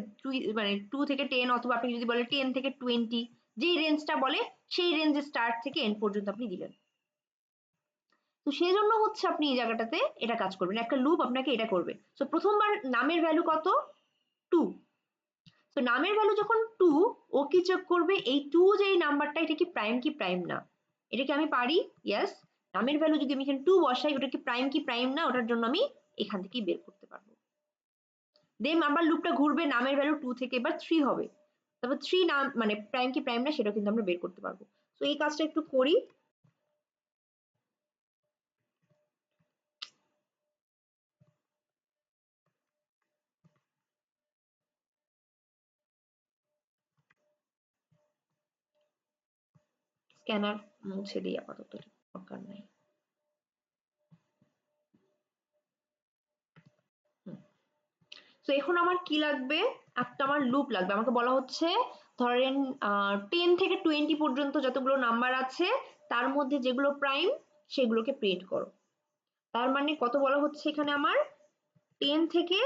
মানে 2 থেকে 10, অথবা আপনি যদি বলে 10 থেকে 20, যেই রেঞ্জটা বলে সেই রেঞ্জে স্টার্ট থেকে এন্ড পর্যন্ত আপনি দিলেন। তো সেই জন্য হচ্ছে আপনি এই জায়গাটাতে এটা কাজ করবেন, একটা লুপ আপনাকে এটা করবে। সো প্রথমবার নামের ভ্যালু কত? 2। তো নামের ভ্যালু যখন 2, ও কি চেক করবে এই 2 যে এই নাম্বারটা এটা কি প্রাইম না। এটা কি আমি পারি? ইয়েস। নামের ভ্যালু যদি আমি এখানে 2 বসাই, ওটা কি প্রাইম না, ওটার জন্য আমি এখান থেকেই বের করতে পারবো। দেন আবার লুপটা ঘুরবে, নামের ভ্যালু 2 থেকে এবার 3 হবে, তারপর 3 নাম মানে প্রাইম কি প্রাইম না সেটাও কিন্তু আমরা বের করতে পারবো। তো এই কাজটা একটু করি। স্ক্যানার মুছে দিই আপাতত, দরকার নাই। তো এখন আমার কি লাগবে, একটা আমার লুপ লাগবে। আমাকে বলা হচ্ছে ধরেন 10 থেকে 20 পর্যন্ত যতগুলো নাম্বার আছে তার মধ্যে যেগুলো প্রাইম সেগুলোকে প্রিন্ট করো। তার মানে কত বলা হচ্ছে এখানে, আমার 10 থেকে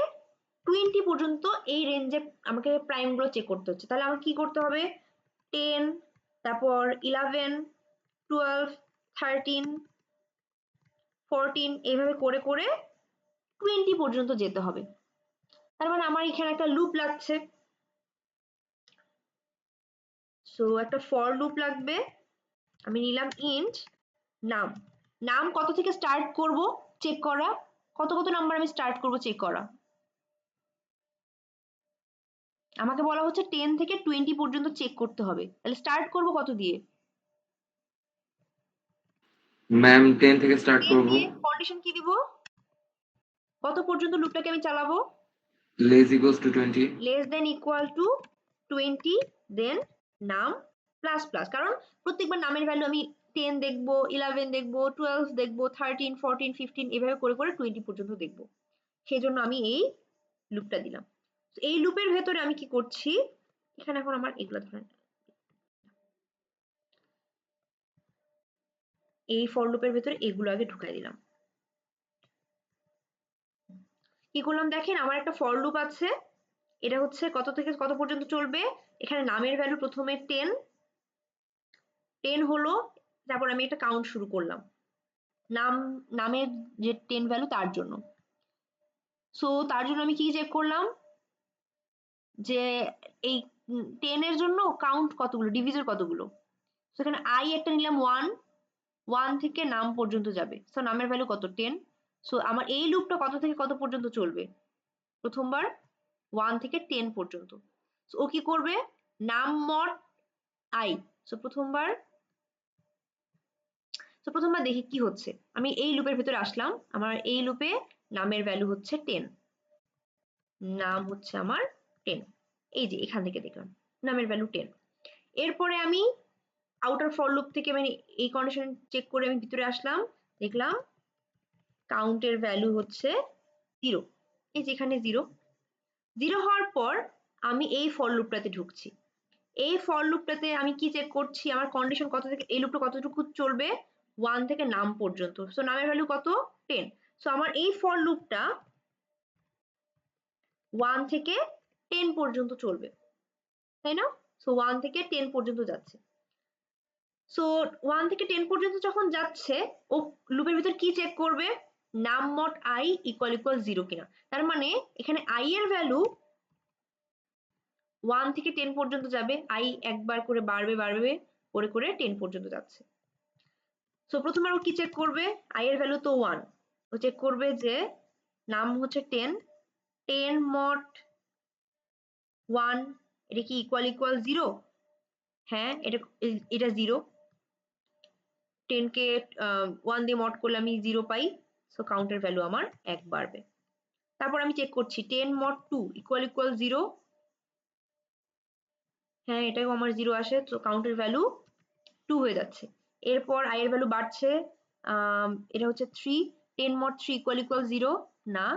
20 পর্যন্ত এই রেঞ্জে আমাকে প্রাইম গুলো চেক করতে হচ্ছে। তাহলে আমার কি করতে হবে, 10, তারপর 11, 12, 13, 14 এইভাবে করে করে 20 পর্যন্ত যেতে হবে। তার মানে আমার এখানে একটা লুপ লাগছে। সো একটা ফর লুপ লাগবে। আমি নিলাম ইন্ট নাম, নাম কত থেকে স্টার্ট করব চেক করা, কত কত নাম্বার আমি স্টার্ট করব চেক করা। আমাকে বলা হচ্ছে 10 থেকে 20 পর্যন্ত চেক করতে হবে, তাহলে স্টার্ট করব কত দিয়ে? ম্যাম 10 থেকে স্টার্ট 10 করব। দিয়ে কন্ডিশন কি দিব? কত পর্যন্ত লুপটাকে আমি চালাবো? Less equals to 20। Less than equal to 20, দেন নাম প্লাস প্লাস, কারণ প্রত্যেকবার নামের ভ্যালু আমি 10 দেখবো, 11 দেখবো, 12 দেখবো, 13, 14, 15 এভাবে করে করে 20 পর্যন্ত দেখবো, সেই জন্য আমি এই লুপটা দিলাম। এই লুপের ভেতরে আমি কি করছি, এখানে এখন আমার এগুলো ধরেন এই ফর লুপের ভেতরে এগুলো আগে ঢুকাই দিলাম। কি করলাম দেখেন, আমার একটা ফর লুপ আছে, এটা হচ্ছে কত থেকে কত পর্যন্ত চলবে। এখানে নামের ভ্যালু প্রথমে 10 হলো, তারপর আমি একটা কাউন্ট শুরু করলাম নামের যে 10 ভ্যালু তার জন্য। সো তার জন্য আমি কি চেক করলাম যে এই 10 এর জন্য কাউন্ট কতগুলো, ডিভিজর কতগুলো। সেখানে আই একটা নিলাম 1 থেকে নাম পর্যন্ত যাবে, সো নামের ভ্যালু কত 10। সো আমার এই লুপটা কত থেকে কত পর্যন্ত চলবে, প্রথমবার 1 থেকে 10 পর্যন্ত। সো ও কি করবে, নাম মড আই। সো প্রথমবার দেখি কি হচ্ছে। আমি এই লুপের ভিতরে আসলাম, আমার এই লুপে নামের ভ্যালু হচ্ছে 10, নাম হচ্ছে আমার 10, এই যে এখান থেকে দেখলাম নামের ভ্যালু 10। এরপরে আমি আউটার ফর লুপ থেকে মানে এই কন্ডিশন চেক করে আমি ভিতরে আসলাম, দেখলাম কাউন্টের ভ্যালু হচ্ছে 0, এই যে এখানে 0 হওয়ার পর আমি এই ফর লুপটাতে ঢুকছি। এই ফর লুপটাতে আমি কি চেক করছি, আমার কন্ডিশন কত থেকে, এই লুপটা কতটুকু চলবে, 1 থেকে নাম পর্যন্ত। সো নামের ভ্যালু কত 10। সো আমার এই ফর লুপটা 1 থেকে 10 পর্যন্ত চলবে, তাই না? সো 1 থেকে 10 পর্যন্ত যাচ্ছে। সো 1 থেকে 10 পর্যন্ত যখন যাচ্ছে, ও লুপের ভিতর কি চেক করবে, নাম মড আই ইকুয়াল 0 কিনা। তার মানে এখানে আই এর ভ্যালু 1 থেকে 10 পর্যন্ত যাবে, আই একবার করে বাড়বে বাড়বে করে করে 10 পর্যন্ত যাচ্ছে। সো প্রথমবার ও কি চেক করবে, আই এর ভ্যালু তো 1, ও চেক করবে যে নাম হচ্ছে 10 মড 1 এটা কি ইকুয়াল 0, হ্যাঁ এটা 0, 10 কে 1 দিয়ে মড করলে আমি 0 পাই, সো কাউন্টের ভ্যালু আমার 1 বাড়বে। তারপর আমি চেক করছি 10 মড 2 ইকুয়াল 0, হ্যাঁ এটাও আমার 0 আসে, তো কাউন্টের ভ্যালু 2 হয়ে যাচ্ছে। এরপর আই এর ভ্যালু বাড়ছে, এটা হচ্ছে 3, 10 মড 3 ইকুয়াল 0, না।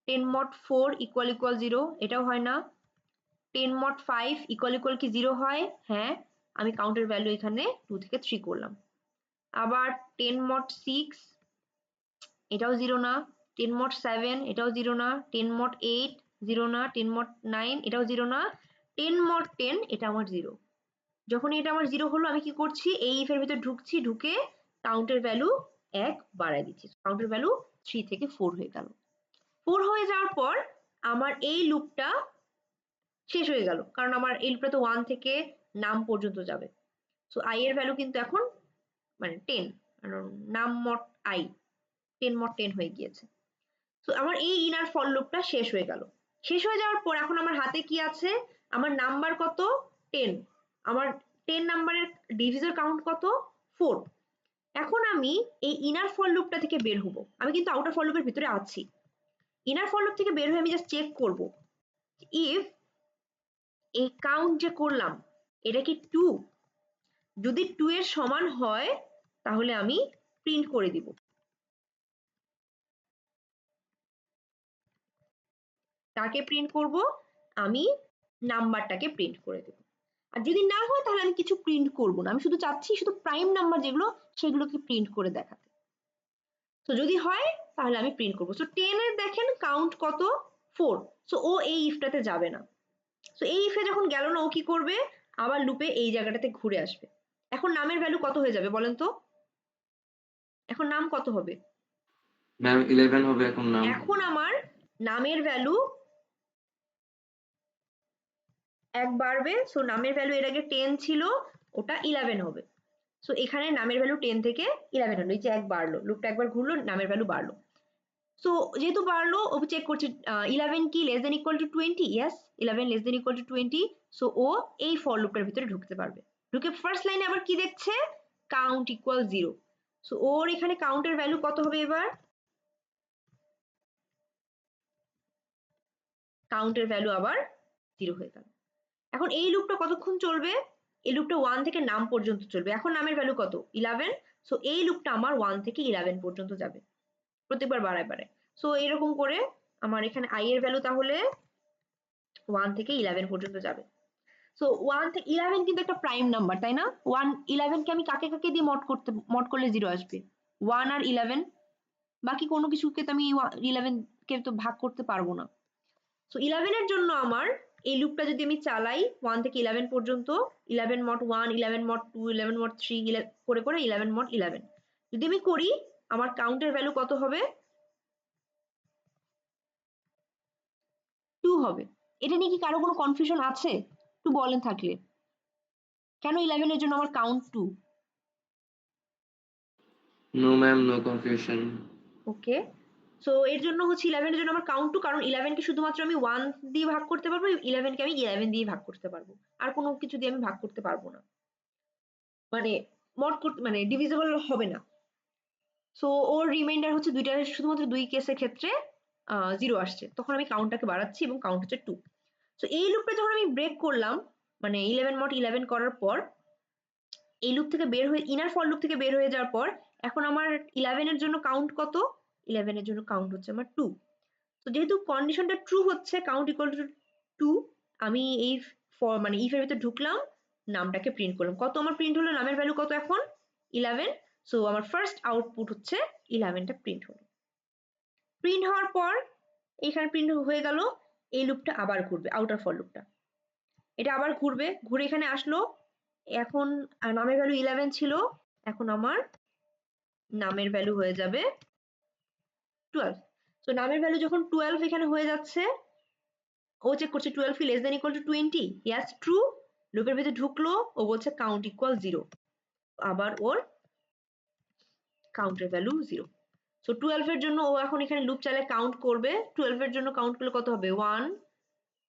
10 মড 4 ইকুয়াল 0, এটাও হয় না। 10 মড 5 ইকুয়াল কি 0 হয়, হ্যাঁ, আমি কাউন্টের ভ্যালু এখানে 2 থেকে 3 করলাম। আবার 10 মড 6 এটাও 0 না। 10 মড 7 এটাও 0 না। 10 মড 8 0 না। 10 মড 9 এটাও 0 না। 10 মড 10 এটা আমার 0। যখন এটা আমার 0 হলো, আমি কি করছি, এই ইফ এর ভিতর ঢুকছি, ঢুকে কাউন্টের ভ্যালু 1 বাড়ায় দিচ্ছি, কাউন্টের ভ্যালু 3 থেকে 4 হয়ে গেল। 4 হয়ে যাওয়ার পর আমার এই লুপটা শেষ হয়ে গেল, কারণ আমার এই লুপটা তো 1 থেকে নাম পর্যন্ত যাবে। সো আই এর ভ্যালু কিন্তু এখন মানে 10, নাম মড আই 10 মড 10 হয়ে গিয়েছে। তো আমার এই ইনার ফর লুপটা শেষ হয়ে গেল। শেষ হয়ে যাওয়ার পর এখন আমার হাতে কি আছে, আমার নাম্বার কত 10, আমার 10 নাম্বারের ডিভিজর কাউন্ট কত 4। এখন আমি এই ইনার ফর লুপটা থেকে বের হব, আমি কিন্তু আউটার ফর লুপের ভিতরে আছি। ইনার ফর লুপ থেকে বের হয়ে আমি জাস্ট চেক করব ইফ এই কাউন্ট যে করলাম এটা কি 2, যদি 2 এর সমান হয় তাহলে আমি প্রিন্ট করে দিব। কাকে প্রিন্ট করব, আমি নাম্বারটাকে প্রিন্ট করে দেব। আর যদি না হয় তাহলে আমি কিছু প্রিন্ট করব না, আমি শুধু চাচ্ছি শুধু প্রাইম নাম্বার যেগুলো সেগুলোকে প্রিন্ট করে দেখাতে। তো যদি হয় তাহলে আমি প্রিন্ট করব। সো 10 এর দেখেন কাউন্ট কত 4, সো ও এই ইফটাতে যাবে না। সো এই ইফে যখন গেল না, ও কি করবে, আবার লুপে এই জায়গাটাতে ঘুরে আসবে। এখন নামের ভ্যালু কত হয়ে যাবে বলেন তো, এখন নাম কত হবে, ম্যাম 11 হবে এখন নাম। এখন আমার নামের ভ্যালু 1 বাড়বে। সো নামের ভ্যালু এর আগে 10 ছিল, ওটা 11 হবে। সো এখানে নামের ভ্যালু 10 থেকে 11 হলো, এই যে এক বাড়লো, লুপটা একবার ঘুরলো, নামের ভ্যালু বাড়লো। সো যেহেতু বাড়লো, ও চেক করছে 11 কি less than equal to 20, yes 11 less than equal to 20। So ও এই ফর লুপটার ভিতরে ঢুকতে পারবে। ঢুকে ফার্স্ট লাইনে আবার কি দেখছে, কাউন্ট ইকুয়াল 0। সো ওর এখানে কাউন্টের ভ্যালু কত হবে, এবার কাউন্টের ভ্যালু আবার 0 হয়ে গেল। এখন এই লুপটা কতক্ষণ চলবে, এই লুপটা 1 থেকে নাম পর্যন্ত চলবে। এখন নামের ভ্যালু কত, 11। সো এই লুপটা আমার 1 থেকে 11 পর্যন্ত যাবে, প্রত্যেকবার বাড়ায় বাড়ায়। সো এরকম করে আমার এখানে i এর ভ্যালু তাহলে 1 থেকে 11 পর্যন্ত যাবে। সো 1 থেকে 11 কিন্তু একটা প্রাইম নাম্বার, তাই না? 11 কে আমি কাকে কাকে দিয়ে মড করলে 0 আসবে, 1 আর 11, বাকি কোনো কিছুকে তো আমি 11 কে তো ভাগ করতে পারবো না। সো 11 এর জন্য আমার এই লুপটা যদি আমি চালাই 1 থেকে 11 পর্যন্ত, 11 মড 1, 11 মড 2, 11 মড 3 করে করে 11 মড 11 যদি আমি করি, আমার কাউন্টের ভ্যালু কত হবে, 2 হবে। এটা নিয়ে কি কারো কোনো কনফিউশন আছে, একটু বলেন থাকলে, কেন 11 এর জন্য আমার count 2? No ma'am, no confusion. Okay, so এর জন্য হচ্ছে 11 এর জন্য আমার কাউন্ট 2, কারণ 11 কে শুধুমাত্র আমি 1 দিয়ে ভাগ করতে পারবো, 11 কে আমি 11 দিয়ে ভাগ করতে পারবো, আর কোনো কিছু দিয়ে আমি ভাগ করতে পারবো না, মানে মড করতে মানে ডিভিজিবল হবে না। সো ওর রিমাইন্ডার হচ্ছে দুইটা, শুধুমাত্র দুই কেসের ক্ষেত্রে 0 আসছে, তখন আমি কাউন্টটাকে বাড়াচ্ছি এবং কাউন্ট হচ্ছে 2। সো এই লুপটা যখন আমি ব্রেক করলাম, মানে 11 মড 11 করার পর, এই লুপ থেকে বের হয়ে, ইনার ফর লুপ থেকে বের হয়ে যাওয়ার পর, এখন আমার 11 এর জন্য কাউন্ট কত, 11 এর জন্য কাউন্ট হচ্ছে আমার 2। তো যেহেতু কন্ডিশনটা ট্রু হচ্ছে, কাউন্ট ইকুয়াল টু 2, আমি এই ফর মানে ইফ এর ভিতরে ঢুকলাম, নামটাকে প্রিন্ট করলাম, কত আমার প্রিন্ট হলো, নামের ভ্যালু কত এখন 11। সো আমার ফার্স্ট আউটপুট হচ্ছে 11টা প্রিন্ট হলো। প্রিন্ট হওয়ার পর এখানে প্রিন্ট হয়ে গেল, এই লুপটা আবার ঘুরবে, আউটার ফর লুপটা এটা আবার ঘুরবে, ঘুরে এখানে আসলো। এখন নামের ভ্যালু 11 ছিল, এখন আমার নামের ভ্যালু হয়ে যাবে 12। সো নামের ভ্যালু যখন 12 এখানে হয়ে যাচ্ছে, ও চেক করছে 12 কি less than equal to 20, yes true. লুপের ভিতরে ঢুকলো, ও বলছে কাউন্ট ইকুয়াল 0, আবার ওর কাউন্টের ভ্যালু 0। সো 12 এর জন্য ও এখন এখানে লুপ চালে কাউন্ট করবে, 12 এর জন্য কাউন্ট করলে কত হবে, 1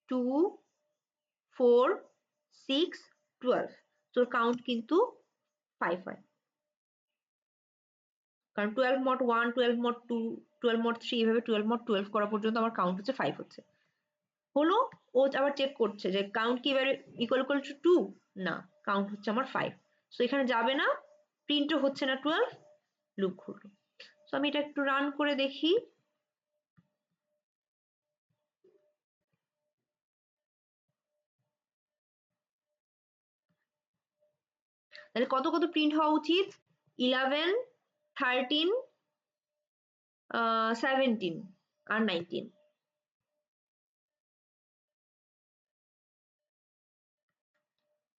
2 4 6 12। তো কাউন্ট কিন্তু 5 হয়, কারণ 12 মড 1, 12 মড 2, 12 মড 3, এভাবে 12 মড 12 করা পর্যন্ত আমার কাউন্ট হচ্ছে 5 হচ্ছে। হলো, ও আবার চেক করছে যে কাউন্ট কি এবারে ইকুয়াল টু 2, না, কাউন্ট হচ্ছে আমার 5। সো এখানে যাবে না, প্রিন্টও হচ্ছে না 12, লুপ ঘুরলো। সো আমি এটা একটু রান করে দেখি, তাহলে কত কত প্রিন্ট হওয়া উচিত, 11 13 17 আর 19,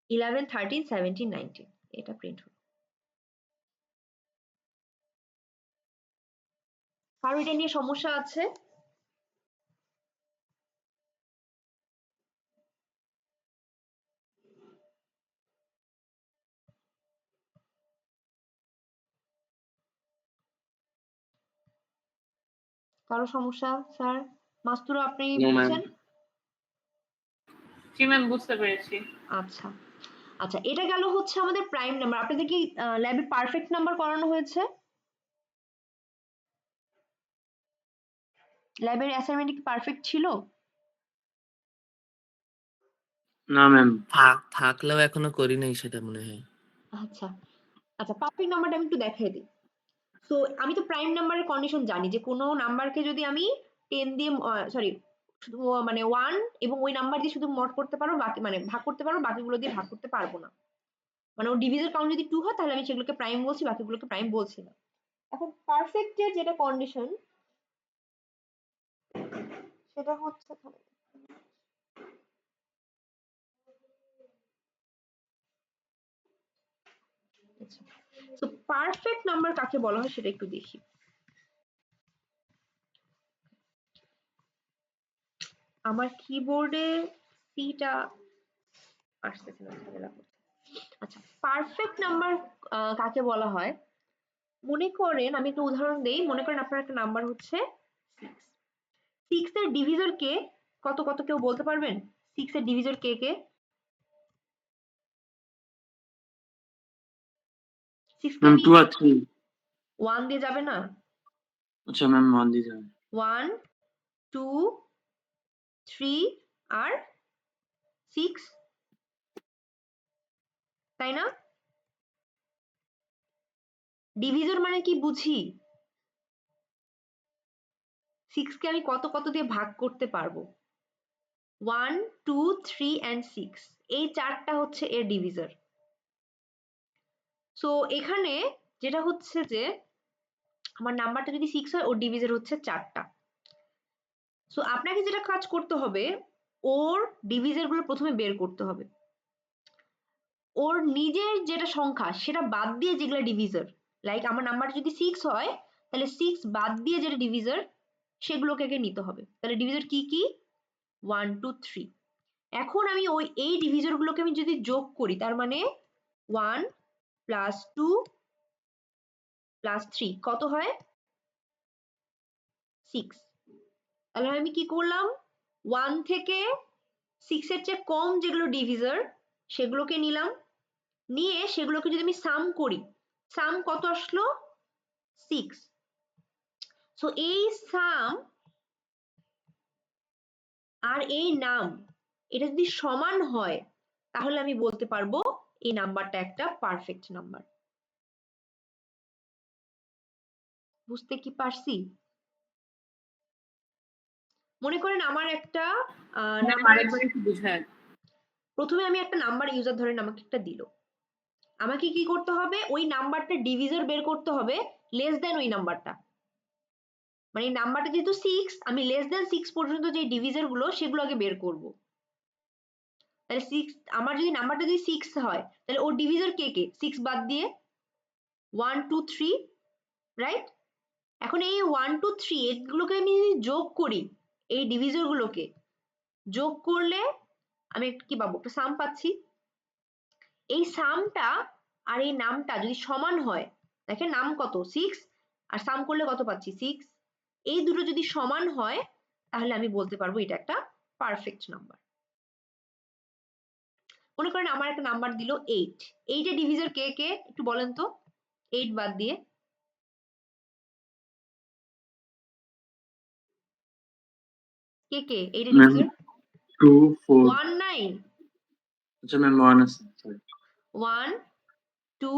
11 13 17 19 এটা প্রিন্ট হলো। কারো এটা নিয়ে সমস্যা আছে? কারো সমস্যা, স্যার? মাস্তুরও আপনি নো ম্যাম। বুঝছেন? জি ম্যাম, বুঝতে পেরেছি। আচ্ছা আচ্ছা, এটা গেল হচ্ছে আমাদের প্রাইম নাম্বার। আপনাদের কি ল্যাবে পারফেক্ট নাম্বার করানো হয়েছে? ল্যাবের অ্যাসাইনমেন্ট কি পারফেক্ট ছিল? না ম্যাম। থাকলেও এখনো করি নাই সেটা মনে হয়। আচ্ছা আচ্ছা, পারফেক্ট নাম্বারটা আমি একটু দেখাই দিই। সো আমি তো প্রাইম নাম্বারের কন্ডিশন জানি যে কোনো নাম্বারকে যদি আমি 10 দিয়ে সরি শুধু মানে 1 এবং ওই নাম্বার দিয়ে শুধু মড করতে পারবো, বাকি মানে ভাগ করতে পারবো, বাকিগুলো দিয়ে ভাগ করতে পারবো না। মানে ওর ডিভিজের কাউন্ট যদি 2 হয় তাহলে আমি সেগুলোকে প্রাইম বলছি, বাকিগুলোকে প্রাইম বলছি না। এখন পারফেক্টের যেটা কন্ডিশন সেটা হচ্ছে, তো পারফেক্ট নাম্বার কাকে বলা হয় সেটা একটু দেখি। আমার কিবোর্ডে সিটা আসতেছে না, ঝামেলা করছে। আচ্ছা, পারফেক্ট নাম্বার কাকে বলা হয়? মনে করেন আমি একটা উদাহরণ দেই, মনে করেন আপনার একটা নাম্বার হচ্ছে 6। 6 এর ডিভিজর কে? কত কত কেউ বলতে পারবেন? 6 এর ডিভিজর কে কে? 6 কে ম্যাম আমি 2 আর 3। 1 দিয়ে যাবে না? আচ্ছা ম্যাম 1 দিয়ে যাবে। 1 2 3 আর 6, তাই না? ডিভিজর মানে কি বুঝি? 6 কে আমি কত কত দিয়ে ভাগ করতে পারবো? 1 2 3 and 6, এই চারটা হচ্ছে এর ডিভিজর। সো এখানে যেটা হচ্ছে যে আমার নাম্বারটা যদি 6 হয়, ওর ডিভিজর হচ্ছে 4টা। সো আপনাকে যেটা কাজ করতে হবে, ওর ডিভিজর গুলো প্রথমে বের করতে হবে। ওর নিজের যেটা সংখ্যা সেটা বাদ দিয়ে যেগুলো ডিভিজর, লাইক আমার নাম্বারটা যদি 6 হয়, তাহলে 6 বাদ দিয়ে যেটা ডিভিজর সেগুলোকে আগে নিতে হবে। তাহলে ডিভিজর কি কি? 1 2 3। এখন আমি এই ডিভিজর গুলোকে আমি যদি যোগ করি, তার মানে 1 প্লাস 2 প্লাস 3 কত হয়? 6। তাহলে আমি কি করলাম? 1 থেকে 6 এর চেয়ে কম যেগুলো ডিভিজর সেগুলোকে নিলাম, নিয়ে সেগুলোকে যদি আমি সাম করি, সাম কত আসলো? 6। সো এই সাম আর এই নাম এটা যদি সমান হয়, তাহলে আমি বলতে পারবো এই নাম্বারটা একটা পারফেক্ট নাম্বার। বুঝতে কি পারছি? মনে করেন আমার একটা নাম্বার, আরেকবার একটু বুঝায়। প্রথমে আমি একটা নাম্বার ইউজার ধরেন আমাকে একটা দিল, আমাকে কি করতে হবে? ওই নাম্বারটা ডিভিজর বের করতে হবে লেস দেন ওই নাম্বারটা। মানে নাম্বারটা যেহেতু 6, আমি লেস দেন 6 পর্যন্ত যে ডিভিজর গুলো সেগুলো আগে বের করব। তাহলে 6, আমার যদি নাম্বারটা যদি 6 হয়, তাহলে ওর ডিভিজর কে কে? 6 বাদ দিয়ে 1 2 3, রাইট? এখন এই 1 2 3 এগুলোকে আমি যদি যোগ করি, এই ডিভিজর গুলোকে যোগ করলে আমি কি পাবো? একটা সাম পাচ্ছি। এই সামটা আর এই নামটা যদি সমান হয়, দেখেন নাম কত 6 আর সাম করলে কত পাচ্ছি 6, এই দুটো যদি সমান হয়, তাহলে আমি বলতে পারবো এটা একটা পারফেক্ট নাম্বার। মনে করেন আমার একটা নাম্বার দিল 8, 8 এর ডিভিজর কে কে একটু বলেন তো? 8 বাদ দিয়ে কে কে 8 এর ম্যাম ডিভিজর? 2 4। 1 নাই, আচ্ছা ম্যাম 1 আছে, সরি। 1 2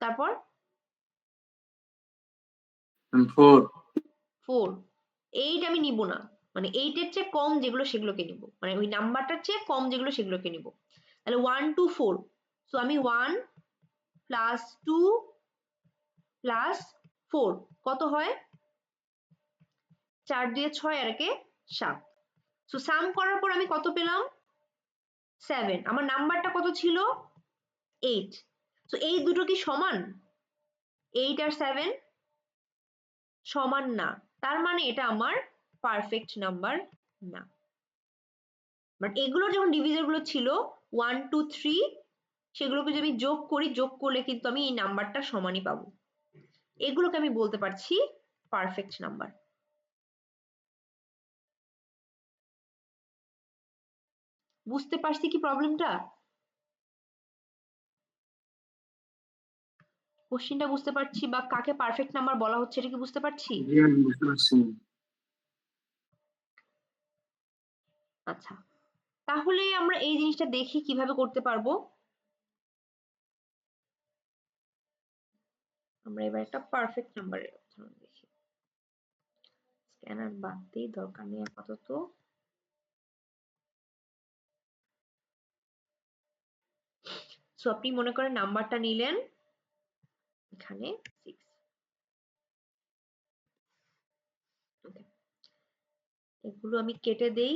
তারপর ম্যাম 4। 4। 8 আমি নিব না, মানে 8 এর চেয়ে কম যেগুলো সেগুলোকে নিব, মানে ওই নাম্বারটার চেয়ে কম যেগুলো সেগুলোকে নিব। তাহলে 1 2 4, সো আমি 1 প্লাস 2 প্লাস 4 কত হয়? 4 দিয়ে 6 আর একে 7। সো সাম করার পর আমি কত পেলাম? 7। আমার নাম্বারটা কত ছিল? 8। সো এই দুটো কি সমান? 8 আর 7 সমান না, তার মানে এটা আমার পারফেক্ট নাম্বার না। বাট এগুলোর যখন ডিভিজর গুলো ছিল 1 2 3, সেগুলোকে যদি আমি যোগ করি, যোগ করলে কিন্তু আমি এই নাম্বারটা সমানই পাবো। এগুলোকে আমি বলতে পারছি পারফেক্ট নাম্বার। বুঝতে পারছি কি প্রবলেমটা? কোশ্চেনটা বুঝতে পারছি, বা কাকে পারফেক্ট নাম্বার বলা হচ্ছে এটা কি বুঝতে পারছি? জি আমি বুঝতে পারছি। আচ্ছা, তাহলে আমরা এই জিনিসটা দেখি কিভাবে করতে পারবো। আমরা এবার একটা পারফেক্ট নাম্বারের উদাহরণ দেখি। স্ক্যানার বাদ দিই, দরকার নেই আপাতত। সো আপনি মনে করেন নাম্বারটা নিলেন এখানে 6। ওকে, এগুলো আমি কেটে দেই।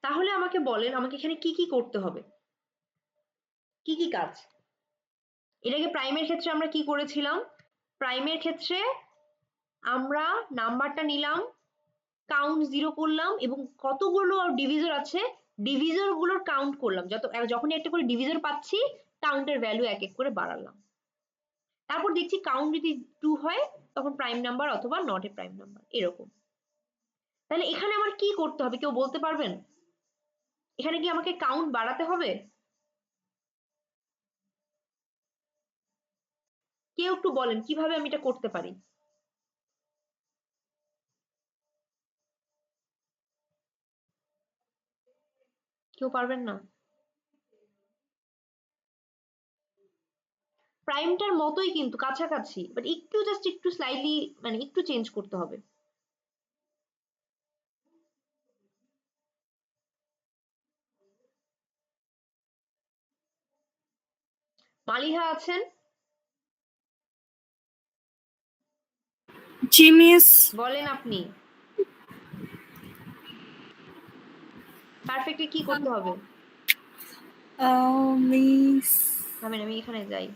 তাহলে আমাকে বলেন, আমাকে এখানে কি কি করতে হবে? কি কি কাজ? এটাকে প্রাইমের ক্ষেত্রে আমরা কি করেছিলাম? প্রাইমের ক্ষেত্রে আমরা নাম্বারটা নিলাম, কাউন্ট 0 করলাম এবং কতগুলো ডিভিজর আছে ডিভিজর গুলোর কাউন্ট করলাম। যখনই একটা করে ডিভিজর পাচ্ছি কাউন্টের ভ্যালু এক এক করে বাড়ালাম। তারপর দেখছি কাউন্ট যদি 2 হয় তখন প্রাইম নাম্বার অথবা নট এ প্রাইম নাম্বার, এরকম। তাহলে এখানে আমার কি করতে হবে কেউ বলতে পারবেন? এখানে কি আমাকে কাউন্ট বাড়াতে হবে? কেউ একটু বলেন কিভাবে আমি এটা করতে পারি? কেউ পারবেন না? প্রাইমটার মতোই কিন্তু কাছাকাছি, বাট একটু জাস্ট একটু স্লাইটলি মানে একটু চেঞ্জ করতে হবে। মালিহা আছেন? জি মিস। বলেন আপনি পারফেক্টলি কি করতে হবে? মিস থামেন আমি এখানে যাই।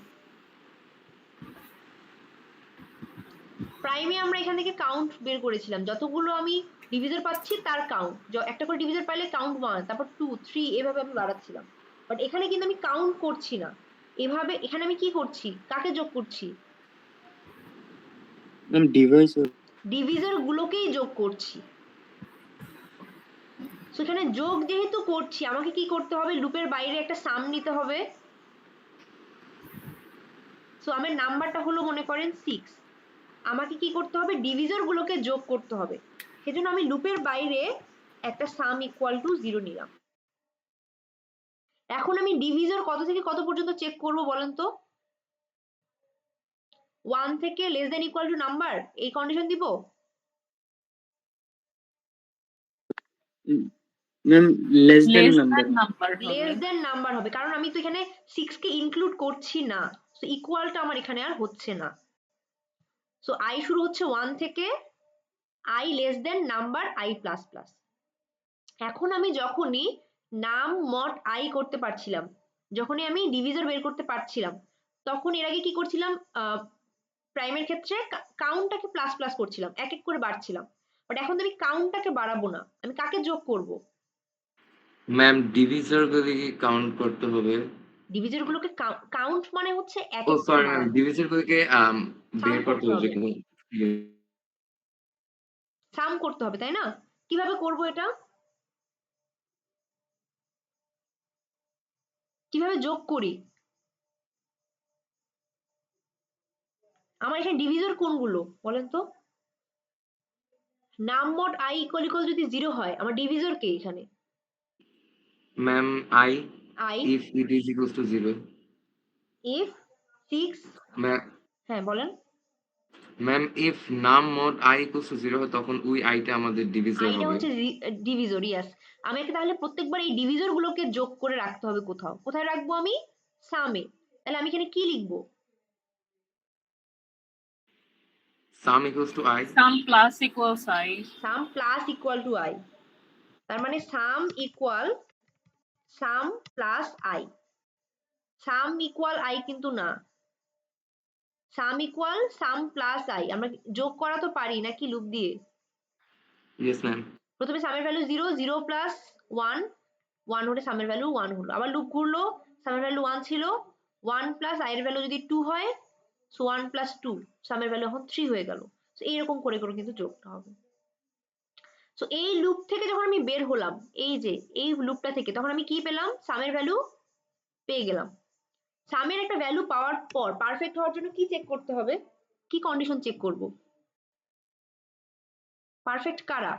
প্রাইমে আমরা এখান থেকে কাউন্ট বের করেছিলাম, যতগুলো আমি ডিভিজর পাচ্ছি তার কাউন্ট। একটা করে ডিভিজর পাইলে কাউন্ট 1, তারপর 2, 3 এভাবে আমি বাড়াচ্ছিলাম। বাট এখানে কিন্তু আমি কাউন্ট করছি না এভাবে। এখানে আমি কি করছি? কাকে যোগ করছি? ম্যাম ডিভাইস ডিভিজর গুলোকেই যোগ করছি। সো এখানে যোগ যেহেতু করছি আমাকে কি করতে হবে? লুপের বাইরে একটা সাম নিতে হবে। সো আমার নাম্বারটা হলো মনে করেন 6, আমাকে কি করতে হবে? ডিভিজর গুলোকে যোগ করতে হবে। সেজন্য আমি লুপের বাইরে একটা সাম ইকুয়াল টু 0 নিলাম। এখন আমি ডিভিজর কত থেকে কত পর্যন্ত চেক করব বলেন তো? 1 থেকে less than equal two number, এই কন্ডিশন দিব? Ma'am less than less number. Than number less হবে। দেন নাম্বার হবে, কারণ আমি তো এখানে 6 কে ইনক্লুড করছি না। সো ইকুয়ালটা আমার এখানে আর হচ্ছে না। সো আই শুরু হচ্ছে 1 থেকে, I less than number I plus plus. এখন আমি যখনই নাম মড আই করতে পারছিলাম, যখনই আমি ডিভিজর বের করতে পারছিলাম, তখন এর আগে কি করছিলাম? প্রাইমের ক্ষেত্রে কাউন্টটাকে প্লাস প্লাস করছিলাম, এক এক করে বাড়ছিলাম। বাট এখন তো আমি কাউন্টটাকে বাড়াবো না, আমি কাকে যোগ করব? ম্যাম ডিভিজর গুলি কাউন্ট করতে হবে। ডিভিজর গুলোকে কাউন্ট মানে হচ্ছে এক ও এক করে সরি ম্যাম, বাড়ানো, ডিভিজর গুলিকে সাম বের করতে করতে হবে যে হবে। কোনো। সাম করতে হবে, তাই না? কিভাবে করব এটা? কিভাবে যোগ করি? আমার এখানে ডিভিজর কোনগুলো বলেন তো? নাম মড আই ইকুয়াল ইকুয়াল যদি 0 হয়, আমার ডিভিজর কে এখানে? Ma'am I I. If it is equals to 0। If 6, হ্যাঁ বলেন। ম্যাম ইফ নাম মোড আই ইকুয়ালস টু 0 হয় তখন ওই আইটা আমাদের ডিভিজর আইটা হবে। হচ্ছে ডিভিজর, ইয়াস। আমাকে তাহলে প্রত্যেকবার এই ডিভিজর গুলোকে যোগ করে রাখতে হবে কোথাও। কোথায় রাখবো আমি? সামে। তাহলে আমি এখানে কি লিখবো? Sum equals to i. Sum plus equals i. Sum plus equal to i, তার মানে sum equal sum plus i. Sum equal i কিন্তু না, sum equal sum plus i. আমরা যোগ করা তো পারি নাকি লুপ দিয়ে? Yes ma'am. প্রথমে সামের ভ্যালু 0, 0 প্লাস 1, 1 হলে সামের ভ্যালু 1 হলো। আবার লুপ ঘুরলো, সামের ভ্যালু 1 ছিল, 1 প্লাস আই এর ভ্যালু যদি 2 হয়, সো 1 প্লাস 2, সামের ভ্যালু এখন 3 হয়ে গেল। সো এইরকম করে করে কিন্তু যোগটা হবে। সো এই লুপ থেকে যখন আমি বের হলাম, এই যে এই লুপটা থেকে, তখন আমি কি পেলাম? সামের ভ্যালু পেয়ে গেলাম। সামের একটা ভ্যালু পাওয়ার পর পারফেক্ট হওয়ার জন্য কি চেক করতে হবে? কি কন্ডিশন চেক করব? পারফেক্ট কারা?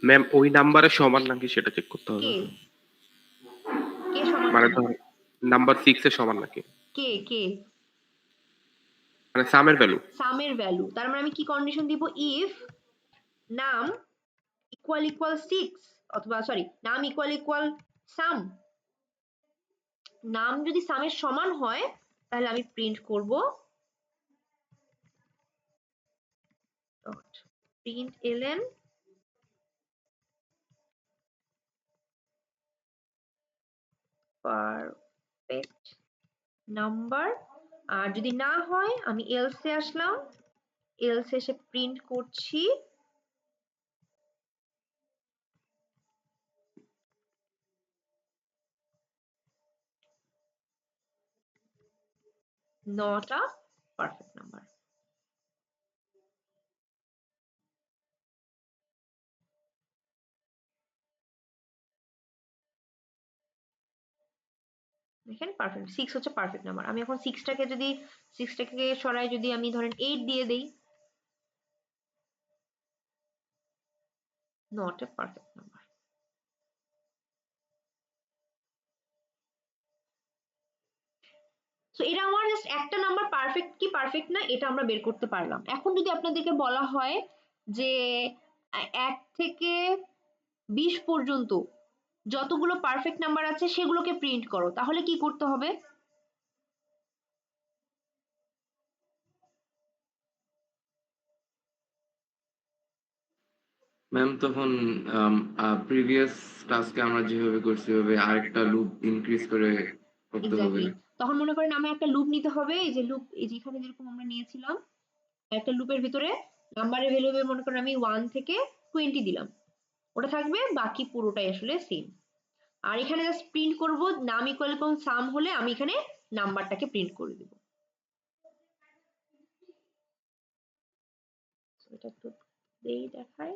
ম্যাম ওই নাম্বারের সমান নাকি সেটা চেক করতে হবে। কে কে সমান মানে হবে? ধর নাম্বার 6 এর সমান নাকি, কে কে? মানে সামের ভ্যালু। সামের ভ্যালু, তার মানে আমি কি কন্ডিশন দিব? ইফ নাম ইকুয়াল ইকুয়াল 6, অথবা সরি নাম ইকুয়াল ইকুয়াল সাম। নাম যদি সামের সমান হয় তাহলে আমি প্রিন্ট করব প্রিন্ট এলএন পারফেক্ট নাম্বার। আর যদি না হয় আমি এলসে আসলাম, এলসে এসে প্রিন্ট করছি not a perfect number। দেখেন পারফেক্ট 6 হচ্ছে পারফেক্ট নাম্বার। আমি এখন 6টাকে সরাই, যদি আমি ধরেন 8 দিয়ে দেই, not a perfect number। So এটা আমার জাস্ট একটা নাম্বার পারফেক্ট কি পারফেক্ট না এটা আমরা বের করতে পারলাম। এখন যদি আপনাদেরকে বলা হয় যে 1 থেকে 20 পর্যন্ত যতগুলো পারফেক্ট নাম্বার আছে সেগুলোকে প্রিন্ট করো, তাহলে কি করতে হবে? ম্যাম তখন প্রিভিয়াস টাস্কে আমরা যেভাবে করছি ওইভাবে আরেকটা লুপ ইনক্রিজ করে করতে হবে। এক্স্যাক্টলি। তখন মনে করেন আমার একটা লুপ নিতে হবে, এই যে লুপ, এই যে এখানে যেরকম আমরা নিয়েছিলাম একটা লুপের ভিতরে নাম্বারের ভ্যালু মনে করেন আমি 1 থেকে 20 দিলাম, ওটা থাকবে, বাকি পুরোটাই আসলে সেম। আর এখানে জাস্ট প্রিন্ট করব নাম ইকুয়াল কোন সাম হলে আমি এখানে নাম্বারটাকে প্রিন্ট করে দেব। এটা একটু দেই দেখাই।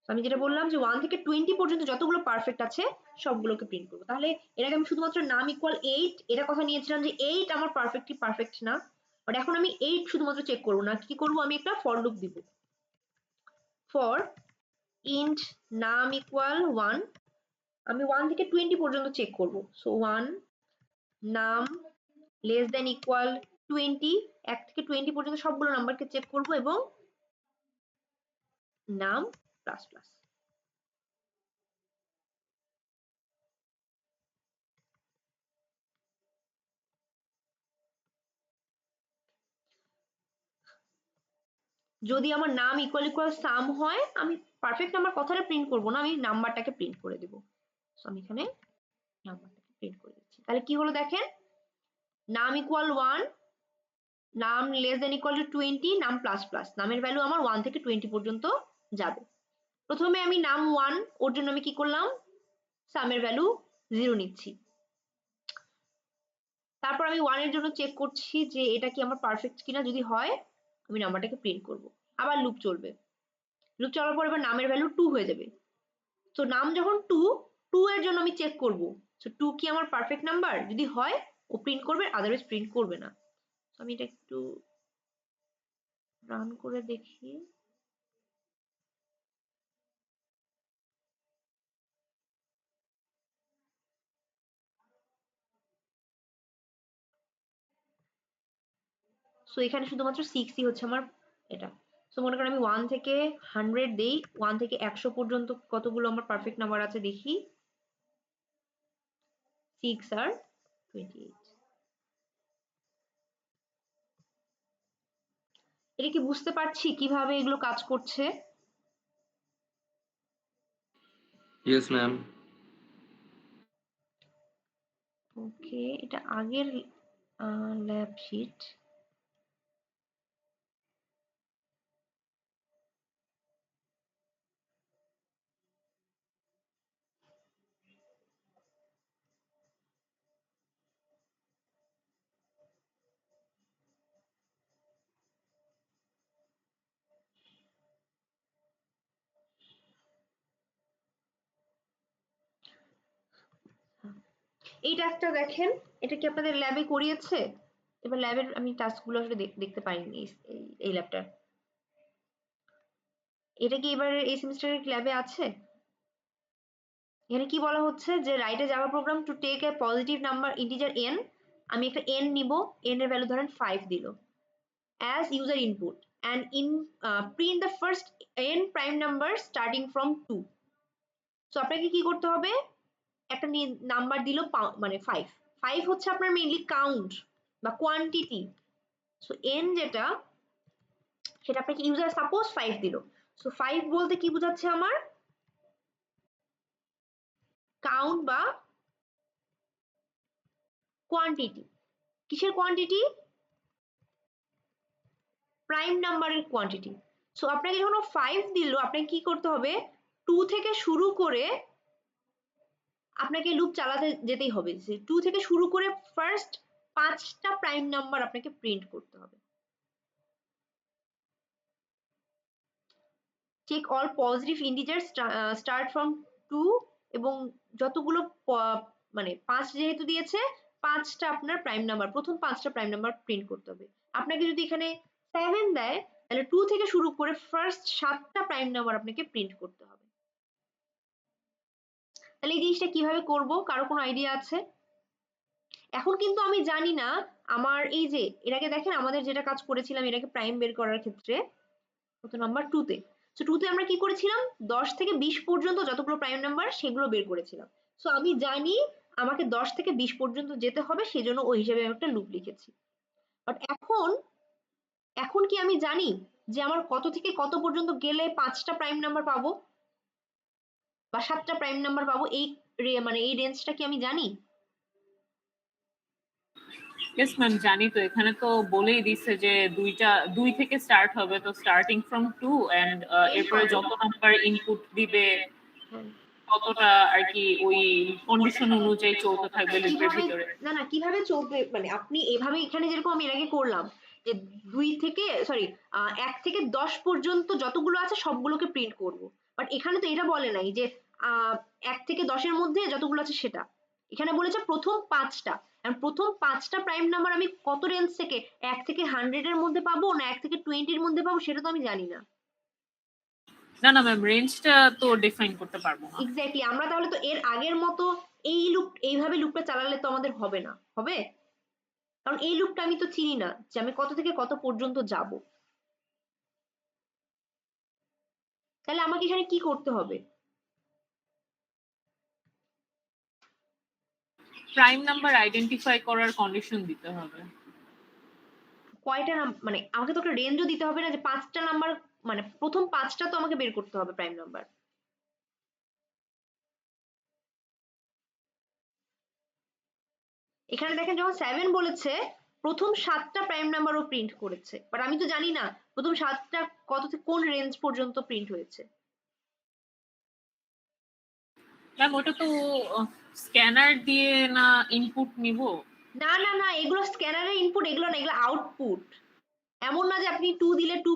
আমি যেটা বললাম যে 1 থেকে 20 পর্যন্ত যতগুলো পারফেক্ট আছে সবগুলোকে প্রিন্ট করব। তাহলে এর আগে আমি শুধুমাত্র নাম ইকুয়াল 8 এটা কথা নিয়েছিলাম যে 8 আমার পারফেক্টলি পারফেক্ট না, বাট এখন আমি 8 শুধুমাত্র চেক করব না, কি করব, আমি একটা ফর লুপ দিব। ফর ইন্ট নাম ইকুয়াল 1, আমি 1 থেকে 20 পর্যন্ত চেক করব। সো 1 নাম লেস দেন ইকুয়াল 20, 1 থেকে 20 পর্যন্ত সবগুলো নাম্বারকে চেক করব এবং নাম প্লাস প্লাস। যদি আমার নাম ইকুয়াল ইকুয়াল সাম হয় আমি পারফেক্ট নাম্বার কথাটা প্রিন্ট করব না, আমি নাম্বারটাকে প্রিন্ট করে দেব। সো আমি এখানে নাম্বারটাকে প্রিন্ট করে দিচ্ছি। তাহলে কি হলো দেখেন, নাম ইকুয়াল 1, নাম লেস দেন ইকুয়াল টু 20, নাম প্লাস প্লাস, নামের ভ্যালু আমার 1 থেকে 20 পর্যন্ত যাবে। প্রথমে আমি নাম 1 ওর জন্য আমি কি করলাম, সামের ভ্যালু 0 নিচ্ছি। তারপর আমি 1 এর জন্য চেক করছি যে এটা কি আমার পারফেক্ট কিনা, যদি হয় আমি নাম্বারটাকে প্রিন্ট করব। আবার লুপ চলবে, লুপ চলার পর এবার নামের ভ্যালু 2 হয়ে যাবে। তো নাম যখন 2 এর জন্য আমি চেক করব, সো 2 কি আমার পারফেক্ট নাম্বার, যদি হয় ও প্রিন্ট করবে, আদারওয়াইজ প্রিন্ট করবে না। তো আমি এটা একটু রান করে দেখি। সো এখানে শুধুমাত্র 6ই হচ্ছে আমার এটা। সো মনে করেন আমি 1 থেকে 100 দেই, 1 থেকে 100 পর্যন্ত কতগুলো আমার পারফেক্ট নাম্বার আছে দেখি, 6 আর 28। এটা কি বুঝতে পারছি কিভাবে এগুলো কাজ করছে? Yes ma'am. ওকে, এটা আগের ল্যাব শিট। এই টাস্কটা দেখেন, এটা কি আপনাদের ল্যাবে করিয়েছে? এবার ল্যাবের আমি টাস্কগুলো আসলে দেখতে পাইনি এই ল্যাবটার। এটা কি এবার এই সেমিস্টারের ল্যাবে আছে? এখানে কি বলা হচ্ছে যে write a Java program to take a positive number integer n, আমি একটা n নিব, n এর ভ্যালু ধরেন 5 দিল as user input and print the first n prime number starting from 2। So আপনাকে কি করতে হবে, একটা নাম্বার দিল মানে 5 হচ্ছে আপনার মেইনলি কাউন্ট বা কোয়ান্টিটি। সো n যেটা সেটা আপনাকে ইউজার সাপোজ 5 দিল, সো 5 বলতে কি বোঝাচ্ছে আমার, কাউন্ট বা কোয়ান্টিটি। কিসের কোয়ান্টিটি? প্রাইম নাম্বারের কোয়ান্টিটি। সো আপনাকে যখন 5 দিল, আপনাকে কি করতে হবে? 2 থেকে শুরু করে আপনাকে লুপ চালাতে যেতেই হবে। 2 থেকে শুরু করে ফার্স্ট 5টা প্রাইম নাম্বার আপনাকে প্রিন্ট করতে হবে। Check all positive integer start from 2, এবং যতগুলো মানে 5 যেহেতু দিয়েছে, 5টা আপনার প্রাইম নাম্বার, প্রথম 5টা প্রাইম নাম্বার প্রিন্ট করতে হবে। আপনাকে যদি এখানে 7 দেয়, তাহলে 2 থেকে শুরু করে ফার্স্ট 7টা প্রাইম নাম্বার আপনাকে প্রিন্ট করতে হবে। তাহলে এই জিনিসটা কিভাবে করব, কারো কোনো আইডিয়া আছে? এখন কিন্তু আমি জানি না আমার এই যে এর আগে দেখেন আমাদের যেটা কাজ করেছিলাম এটাকে প্রাইম বের করার ক্ষেত্রে, কত নাম্বার 2 তে। সো 2 তে আমরা কি করেছিলাম? 10 থেকে 20 পর্যন্ত যতগুলো প্রাইম নাম্বার সেগুলো বের করেছিলাম। সো আমি জানি আমাকে 10 থেকে 20 পর্যন্ত যেতে হবে, সেজন্য ওই হিসেবে আমি একটা লুপ লিখেছি। বাট এখন কি আমি জানি যে আমার কত থেকে কত পর্যন্ত গেলে 5টা প্রাইম নাম্বার পাবো বা 7টা প্রাইম নাম্বার পাবো? এই মানে এই রেঞ্জটা কি আমি জানি? ইয়েস ম্যাম, জানি তো। এখানে তো বলেই দিচ্ছে যে 2 থেকে স্টার্ট হবে, তো স্টার্টিং ফ্রম 2 এন্ড এরপরে যত নাম্বার ইনপুট দিবে ততটা আর কি ওই কন্ডিশন অনুযায়ী চলতে থাকবে লুপের কিভাবে, ভিতরে। না কিভাবে চলবে, মানে আপনি এভাবে এখানে যেরকম আমি এর আগে করলাম যে 1 থেকে 10 পর্যন্ত যতগুলো আছে সবগুলোকে প্রিন্ট করব। বাট এখানে তো এটা বলে নাই যে 1 থেকে 10-এর মধ্যে যতগুলো আছে সেটা। এখানে বলেছে প্রথম 5টা। আর প্রথম 5টা প্রাইম নাম্বার আমি কত রেঞ্জ থেকে, 1 থেকে 100 এর মধ্যে পাবো না 1 থেকে 20 এর মধ্যে পাবো, সেটা তো আমি জানি না। না না ম্যাম, রেঞ্জটা তো ডিফাইন করতে পারবো না। এক্স্যাক্টলি, আমরা তাহলে তো এর আগের মতো এইভাবে লুপটা চালালে তো আমাদের হবে না, হবে? কারণ এই লুপটা আমি তো চিনি না যে আমি কত থেকে কত পর্যন্ত যাব। তাহলে আমাকে এখানে কি করতে হবে? প্রাইম নাম্বার আইডেন্টিফাই করার কন্ডিশন দিতে হবে। কয়টা মানে আমাকে তো একটা রেঞ্জও দিতে হবে না যে 5টা নাম্বার, মানে প্রথম 5টা তো আমাকে বের করতে হবে প্রাইম নাম্বার। এখানে দেখেন যখন 7 বলেছে প্রথম 7টা প্রাইম নাম্বারও প্রিন্ট করেছে, বাট আমি তো জানি না প্রথম 7টা কত থেকে কোন রেঞ্জ পর্যন্ত প্রিন্ট হয়েছে। ম্যাম ওটা তো স্ক্যানার দিয়ে না ইনপুট নিব? না না না, এগুলো স্ক্যানারের ইনপুট, এগুলো না, এগুলো আউটপুট। এমন না যে আপনি 2 দিলে 2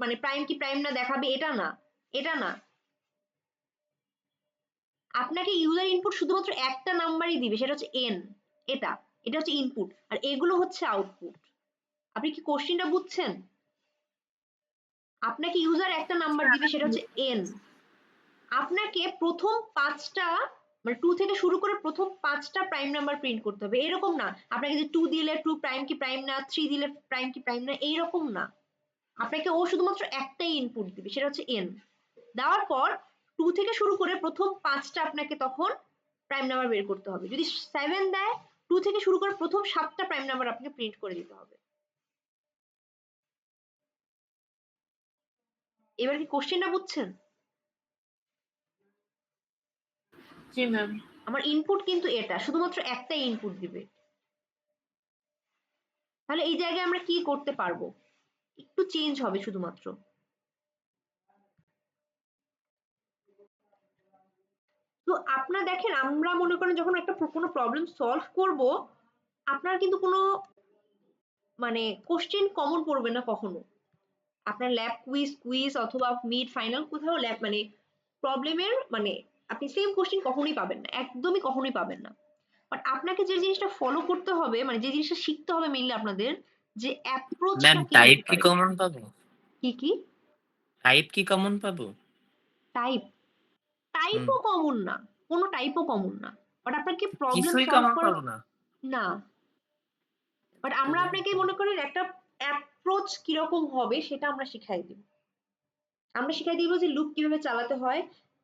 মানে প্রাইম কি প্রাইম না দেখাবে, এটা না, এটা না। আপনাকে ইউজার ইনপুট শুধুমাত্র একটা নাম্বারই দিবে, সেটা হচ্ছে n। এটা হচ্ছে ইনপুট, আর এগুলো হচ্ছে আউটপুট। আপনি কি কোশ্চেনটা বুঝছেন? আপনাকে ইউজার একটা নাম্বার দিবে, সেটা হচ্ছে n। আপনাকে প্রথম 5টা মানে 2 থেকে শুরু করে প্রথম 5টা প্রাইম নাম্বার প্রিন্ট করতে হবে। এরকম না আপনাকে যে 2 দিলে 2 প্রাইম কি প্রাইম না, 3 দিলে প্রাইম কি প্রাইম না, এইরকম না। আপনাকে ও শুধুমাত্র একটাই ইনপুট দিবে, সেটা হচ্ছে n। দেওয়ার পর 2 থেকে শুরু করে প্রথম 5টা আপনাকে তখন প্রাইম নাম্বার বের করতে হবে। যদি 7 দেয়, 2 থেকে শুরু করে প্রথম 7টা প্রাইম নাম্বার আপনাকে প্রিন্ট করে দিতে হবে। এবার কি কোশ্চেনটা বুঝছেন? জি ম্যাম। আমার ইনপুট কিন্তু এটা, শুধুমাত্র একটাই ইনপুট দিবে। তাহলে এই জায়গায় আমরা কি করতে পারবো? একটু চেঞ্জ হবে শুধুমাত্র। তো আপনারা দেখেন, আমরা মনে করেন যখন একটা কোনো প্রবলেম সলভ করব, আপনার কিন্তু কোনো মানে কোশ্চেন কমন পড়বে না কখনো। আপনার ল্যাব কুইজ অথবা মিড ফাইনাল কোথাও ল্যাব মানে প্রবলেমের মানে আপনি সেম কোশ্চেন কখনোই পাবেন না, একদমই কখনোই পাবেন না। বাট আপনাকে যে জিনিসটা ফলো করতে হবে, মানে যে জিনিসটা শিখতে হবে মেইনলি আপনাদের, যে অ্যাপ্রোচটা ম্যাম কি টাইপ হতে কি পারে। কমন পাবো? কি টাইপ কি কমন পাবো? টাইপ? হুম, টাইপও কমন না, কোনো টাইপও কমন না। বাট আপনাকে প্রবলেম কিছুই সলভ কমন করা পাবো না? না। বাট তো আমরা আপনাকে মনে করেন একটা অ্যাপ্রোচ কিরকম হবে সেটা আমরা শিখাই দিব। আমরা শিখাই দিব যে লুপ কিভাবে চালাতে হয়,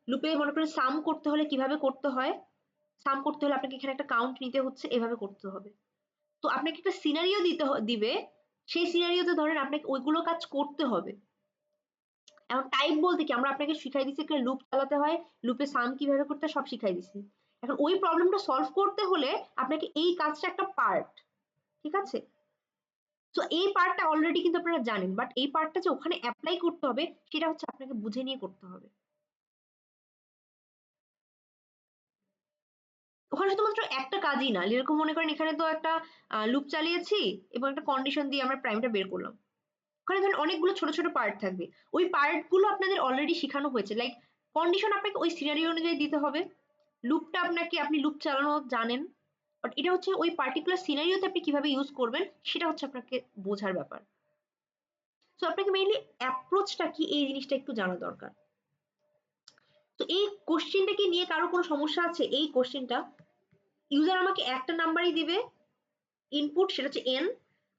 লুপে মনে করেন সাম করতে হলে কিভাবে করতে হয়, সাম করতে হলে আপনাকে এখানে একটা কাউন্ট নিতে হচ্ছে, এভাবে করতে হবে। তো আপনাকে একটা সিনারিও দিবে, সেই সিনারিওতে ধরেন আপনাকে ওইগুলো কাজ করতে হবে। এখন টাইপ বলতে কি, আমরা আপনাকে শিখাই দিচ্ছি একটা লুপ চালাতে হয়, লুপে সাম কিভাবে করতে হয় সব শিখাই দিচ্ছি। এখন ওই প্রবলেমটা সলভ করতে হলে আপনাকে এই কাজটা একটা পার্ট, ঠিক আছে? তো এই পার্টটা অলরেডি কিন্তু আপনারা জানেন, বাট এই পার্টটা যে ওখানে অ্যাপ্লাই করতে হবে সেটা হচ্ছে আপনাকে বুঝে নিয়ে করতে হবে। ওখানে শুধুমাত্র একটা কাজই না, যেরকম মনে করেন এখানে তো একটা লুপ চালিয়েছি এবং একটা কন্ডিশন দিয়ে আমরা প্রাইমটা বের করলাম। ওখানে ধরেন অনেকগুলো ছোট ছোট পার্ট থাকবে, ওই পার্টগুলো আপনাদের অলরেডি শেখানো হয়েছে। লাইক কন্ডিশন আপনাকে ওই সিনারিও অনুযায়ী দিতে হবে, লুপটা আপনি লুপ চালানো জানেন, বাট এটা হচ্ছে ওই পার্টিকুলার সিনারিওতে আপনি কিভাবে ইউজ করবেন সেটা হচ্ছে আপনাকে বোঝার ব্যাপার। সো আপনাকে মেইনলি অ্যাপ্রোচটা কি এই জিনিসটা একটু জানা দরকার। তো এই কোশ্চেনটাকে নিয়ে কারো কোনো সমস্যা আছে? এই কোশ্চেনটা ইউজার আমাকে একটা নাম্বারই দিবে ইনপুট, সেটা হচ্ছে n,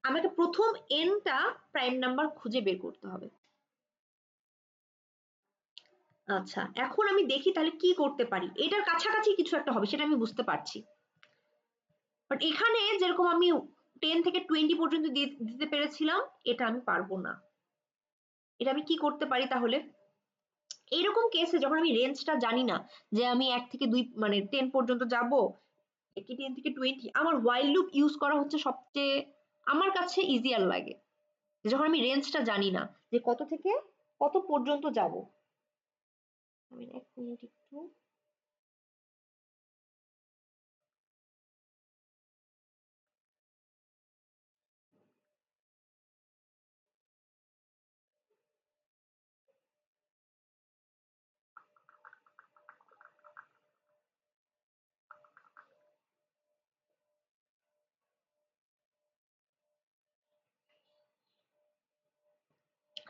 আমাকে প্রথম nটা প্রাইম নাম্বার খুঁজে বের করতে হবে। আচ্ছা, এখন আমি দেখি তাহলে কি করতে পারি। এটার কাছাকাছি কিছু একটা হবে সেটা আমি বুঝতে পারছি, বাট এখানে যেরকম আমি 10 থেকে 20 পর্যন্ত দিতে পেরেছিলাম, এটা আমি পারবো না। এটা আমি কি করতে পারি তাহলে? এইরকম কেসে যখন আমি রেঞ্জটা জানি না, যে আমি 1 থেকে 2 মানে 10 পর্যন্ত যাব, কি 10 থেকে 20, আমার while লুপ ইউজ করা হচ্ছে সবচেয়ে আমার কাছে ইজিয়ার লাগে। যখন আমি রেঞ্জটা জানি না যে কত থেকে কত পর্যন্ত যাব। আমি 1 মিনিট একটু,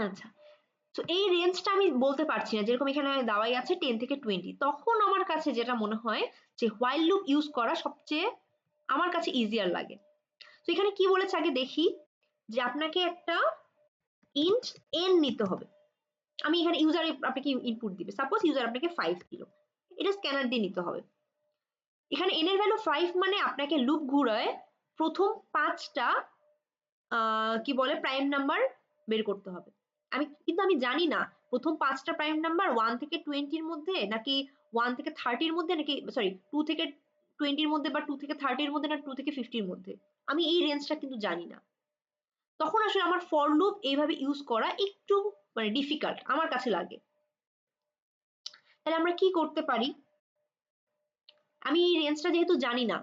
আচ্ছা। তো এই রেঞ্জটা আমি বলতে পারছি না, যেরকম এখানে দেওয়াই আছে 10 থেকে 20, তখন আমার কাছে যেটা মনে হয় যে while লুপ ইউজ করা সবচেয়ে আমার কাছে ইজিয়ার লাগে। তো এখানে কি বলেছে আগে দেখি, যে আপনাকে একটা ইন্ট n নিতে হবে। আমি এখানে ইউজার আপনাকে ইনপুট দিবে, সাপোজ ইউজার আপনাকে 5 দিল, এটা স্ক্যানার দিয়ে নিতে হবে। এখানে n এর ভ্যালু 5 মানে আপনাকে লুপ ঘুরায় প্রথম 5টা কি বলে প্রাইম নাম্বার বের করতে হবে। আমি জানি না প্রথম 5টা প্রাইম নাম্বার 1 থেকে 20 এর মধ্যে, নাকি 1 থেকে 30 এর মধ্যে, নাকি সরি 2 থেকে 20 এর মধ্যে, বা 2 থেকে 30 এর মধ্যে, না 2 থেকে 50 এর মধ্যে। আমি এই রেঞ্জটা কিন্তু জানি না। তখন আসলে আমার ফর লুপ এইভাবে ইউজ করা একটু মানে ডিফিকাল্ট আমার কাছে লাগে। তাহলে আমরা কি করতে পারি? আমি এই রেঞ্জটা যেহেতু জানি না,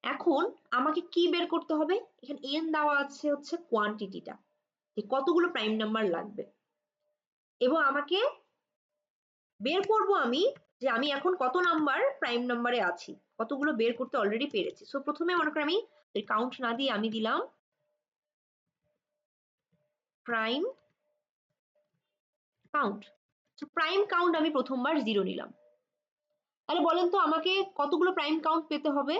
এখন আমাকে কি বের করতে হবে? এখানে n দেওয়া আছে হচ্ছে কোয়ান্টিটিটা, যে কতগুলো প্রাইম নাম্বার লাগবে, এবং আমাকে বের করব আমি যে আমি এখন কত নাম্বার প্রাইম নাম্বারে আছি, কতগুলো বের করতে অলরেডি পেরেছি। সো প্রথমে মনে করি আমি কাউন্ট না দিয়ে আমি দিলাম prime count. So prime count আমি প্রথমবার 0 নিলাম। তাহলে বলেন তো আমাকে কতগুলো প্রাইম কাউন্ট পেতে হবে?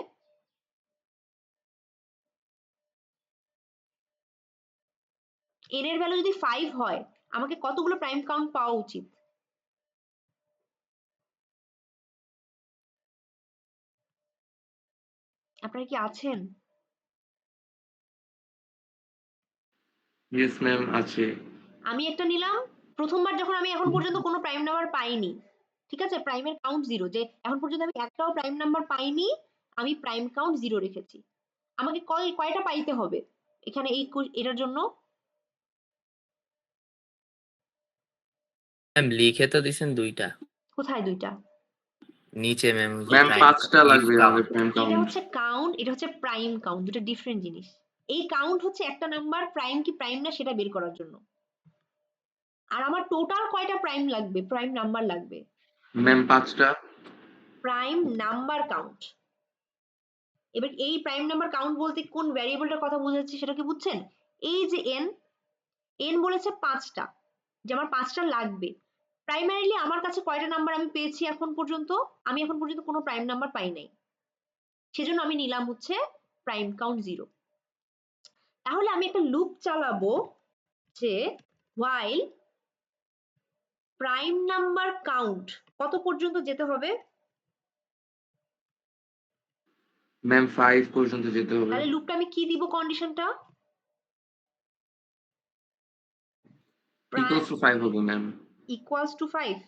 n এর ভ্যালু যদি 5 হয়, আমাকে কতগুলো প্রাইম কাউন্ট পাওয়া উচিত? আপনারা কি আছেন? ইয়েস ম্যাম, আছে। আমি একটা নিলাম, প্রথমবার যখন আমি এখন পর্যন্ত কোনো প্রাইম নাম্বার পাইনি, ঠিক আছে, প্রাইমের কাউন্ট 0, যে এখন পর্যন্ত আমি একটাও প্রাইম নাম্বার পাইনি, আমি প্রাইম কাউন্ট 0 রেখেছি। আমাকে কয়টা পাইতে হবে এখানে এটার জন্য? ম্যাম লিখে তো দিছেন 2টা কোথায় 2টা? নিচে ম্যাম, ওই যে ম্যাম প্রাইম 5টা ইফ লাগবে আমাদের কাউন্ট। প্রাইম এটা কাউন্ট। হচ্ছে কাউন্ট, এটা হচ্ছে প্রাইম কাউন্ট, দুটো ডিফারেন্ট জিনিস। এই কাউন্ট হচ্ছে একটা নাম্বার প্রাইম কি প্রাইম না সেটা বের করার জন্য, আর আমার টোটাল কয়টা প্রাইম লাগবে, প্রাইম নাম্বার লাগবে? ম্যাম 5টা। Prime number count. এবার এই প্রাইম নাম্বার কাউন্ট বলতে কোন ভ্যারিয়েবলটার কথা বোঝাচ্ছি সেটা কি বুঝছেন? এই যে n বলেছে 5টা, যে আমার 5টা লাগবে। প্রাইমারিলি আমার কাছে কয়টা নাম্বার আমি পেয়েছি এখন পর্যন্ত? আমি এখন পর্যন্ত কোনো প্রাইম নাম্বার পাই নাই, সেজন্য আমি নিলাম হচ্ছে প্রাইম কাউন্ট 0। তাহলে আমি একটা লুপ চালাবো, যে while প্রাইম নাম্বার কাউন্ট কত পর্যন্ত যেতে হবে? ম্যাম 5 পর্যন্ত যেতে হবে। তাহলে লুপটা আমি কি দিব কন্ডিশনটা? ইকুয়ালস টু 5 হবে ম্যাম। Equals to 5।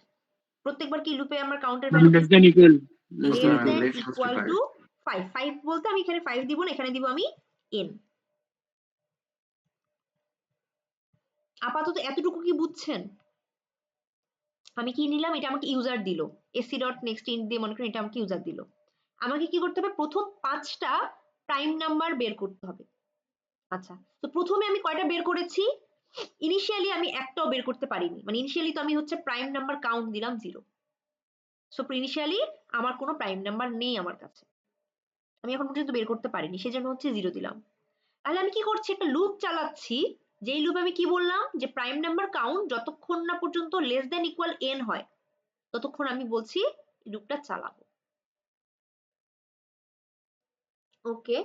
প্রত্যেকবার কি লুপে আমার কাউন্টের less value than equal less less than than less equals to equal 5 to 5। 5 বলতে আমি এখানে 5 দিব না, এখানে দিব আমি n। আপাতত এতটুকু কি বুঝছেন? আমি কি নিলাম, এটা আমাকে ইউজার দিল, এসি ডট নেক্সট ইন্ট দিয়ে মনে করেন এটা আমাকে ইউজার দিল। আমাকে কি করতে হবে, প্রথম 5টা প্রাইম নাম্বার বের করতে হবে। আচ্ছা, তো প্রথমে আমি কয়টা বের করেছি? ইনিশিয়ালি আমি একটাও বের করতে পারিনি, মানে ইনিশিয়ালি তো আমি হচ্ছে প্রাইম নাম্বার কাউন্ট দিলাম 0। সো ইনিশিয়ালি আমার কোনো প্রাইম নাম্বার নেই আমার কাছে, আমি এখন পর্যন্ত বের করতে পারিনি, সেজন্য হচ্ছে 0 দিলাম। তাহলে আমি কি করছি, একটা লুপ চালাচ্ছি, যেই লুপে আমি কি বললাম যে প্রাইম নাম্বার কাউন্ট যতক্ষণ না পর্যন্ত লেস দেন ইকুয়াল n হয় ততক্ষণ আমি বলছি লুপটা চালাবো। ওকে,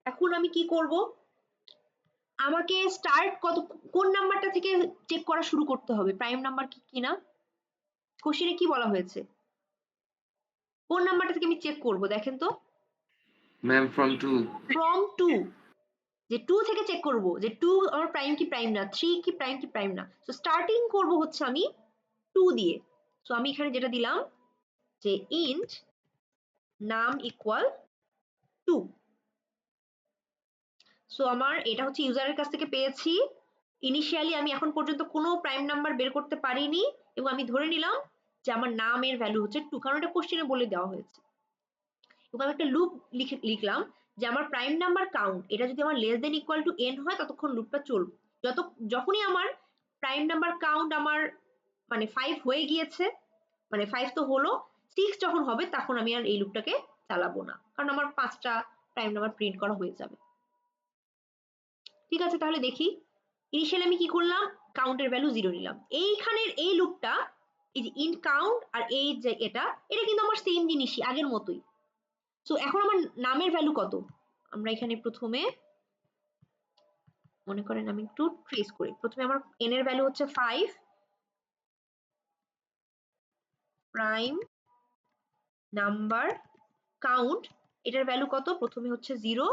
এখন আমি কি করব, আমাকে স্টার্ট কোন নাম্বারটা থেকে চেক করা শুরু করতে হবে, প্রাইম নাম্বার কিনা? কোশ্চেনে কি বলা হয়েছে, কোন নাম্বারটা থেকে আমি চেক করব দেখেন তো? ম্যাম from 2 ফ্রম 2, যে 2 থেকে চেক করব যে 2 আমার প্রাইম কি প্রাইম না, 3 কি প্রাইম কি প্রাইম না। সো স্টার্টিং করব হচ্ছে আমি 2 দিয়ে। সো আমি এখানে যেটা দিলাম যে ইন্ট নাম ইকুয়াল 2। সো আমার এটা হচ্ছে ইউজারের কাছ থেকে পেয়েছি। ইনিশিয়ালি আমি এখন পর্যন্ত কোনো প্রাইম নাম্বার বের করতে পারিনি এবং আমি ধরে নিলাম যে আমার নামের ভ্যালু হচ্ছে 2, কারণ এটা কোশ্চেনে বলে দেওয়া হয়েছে। এবং আমি একটা লুপ লিখলাম যে আমার প্রাইম নাম্বার কাউন্ট এটা যদি আমার less than equal two n হয় ততক্ষণ লুপটা চলবে। যখনই আমার প্রাইম নাম্বার কাউন্ট আমার মানে 5 হয়ে গিয়েছে, মানে 5 তো হলো, 6 যখন হবে তখন আমি আর এই লুপটাকে চালাবো না, কারণ আমার 5টা প্রাইম নাম্বার প্রিন্ট করা হয়ে যাবে। ঠিক আছে, তাহলে দেখি ইনিশিয়ালি আমি কি করলাম, কাউন্টের ভ্যালু 0 নিলাম। এইখানের এই লুপটা, এই যে ইন কাউন্ট আর এই যে এটা কিন্তু আমার সেম জিনিসই, আগের মতোই। সো এখন আমার নামের ভ্যালু কত, আমরা এখানে প্রথমে মনে করেন আমি একটু ট্রেস করি। প্রথমে আমার n এর ভ্যালু হচ্ছে 5, প্রাইম নাম্বার কাউন্ট এটার ভ্যালু কত, প্রথমে হচ্ছে 0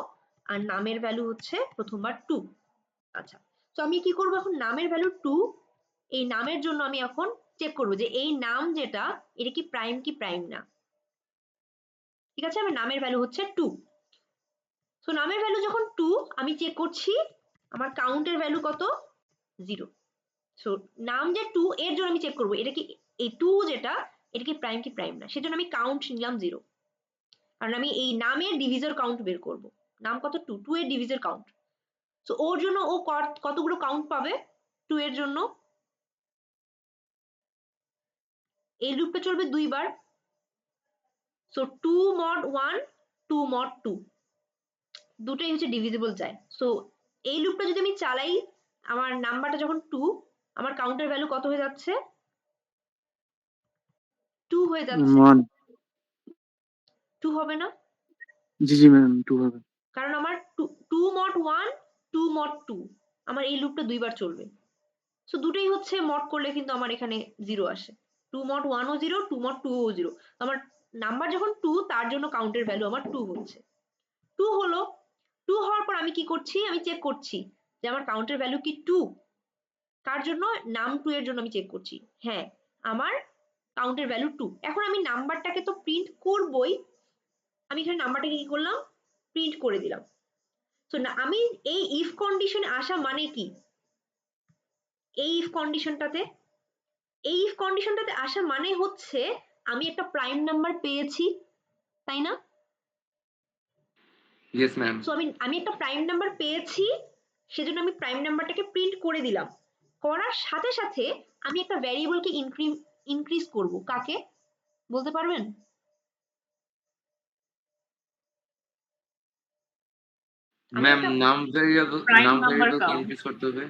আর নামের ভ্যালু হচ্ছে প্রথমবার 2। আচ্ছা, তো আমি কি করব, এখন নামের ভ্যালু 2, এই নামের জন্য আমি এখন চেক করব যে এই নাম যেটা এটা কি প্রাইম না। ঠিক আছে, আমার নামের ভ্যালু হচ্ছে 2। সো নামের ভ্যালু যখন 2, আমি চেক করছি আমার কাউন্টের ভ্যালু কত, 0। সো নাম যে 2 এর জন্য আমি চেক করব এটা কি, এই 2 যেটা এটা কি প্রাইম না, সেজন্য আমি কাউন্ট নিলাম 0, কারণ আমি এই নামের ডিভিজর কাউন্ট বের করব। নাম কত, 2 এর ডিভিজর কাউন্ট। সো ওর জন্য ও কতগুলো কাউন্ট পাবে 2 এর জন্য, এই লুপটা চলবে 2 বার। সো 2 mod 1 2 mod 2 দুটোই হচ্ছে ডিভিজিবল যায়। সো এই লুপটা যদি আমি চালাই, আমার নাম্বারটা যখন 2, আমার কাউন্টার ভ্যালু কত হয়ে যাচ্ছে, 2 হয়ে যাচ্ছে। 1 2 হবে না, জি জি ম্যাম 2 হবে। কারণ আমার 2 mod 1 2 mod 2 আমার এই লুপটা 2 বার চলবে। সো দুটোই হচ্ছে মড করলে কিন্তু আমার এখানে 0 আসে, 2 mod 1 ও 0 2 mod 2 ও 0। আমার নাম্বার যখন 2 তার জন্য কাউন্টের ভ্যালু আমার 2 হচ্ছে। 2 হলো, 2 হওয়ার পর আমি কি করছি, আমি চেক করছি যে আমার কাউন্টের ভ্যালু কি 2, কার জন্য, নাম 2 এর জন্য আমি চেক করছি। হ্যাঁ, আমার কাউন্টের ভ্যালু 2। এখন আমি নাম্বারটাকে তো প্রিন্ট করবই, আমি এখানে নাম্বারটাকে কি করলাম, প্রিন্ট করে দিলাম। সো না, আমি এই ইফ কন্ডিশনে আসা মানে কি, এই ইফ কন্ডিশনটাতে আসা মানে হচ্ছে আমি একটা প্রাইম নাম্বার পেয়েছি, তাই না? yes ma'am সো আমি একটা প্রাইম নাম্বার পেয়েছি, সেজন্য আমি প্রাইম নাম্বারটাকে প্রিন্ট করে দিলাম। করার সাথে সাথে আমি একটা ভ্যারিয়েবলকে ইনক্রিজ করব, কাকে বলতে পারবেন? আমি ম্যাম একটা নাম প্রাইম নাম্বার ভেরিয়েবল কে কাউন্ট। ইনক্রিজ করতে হবে।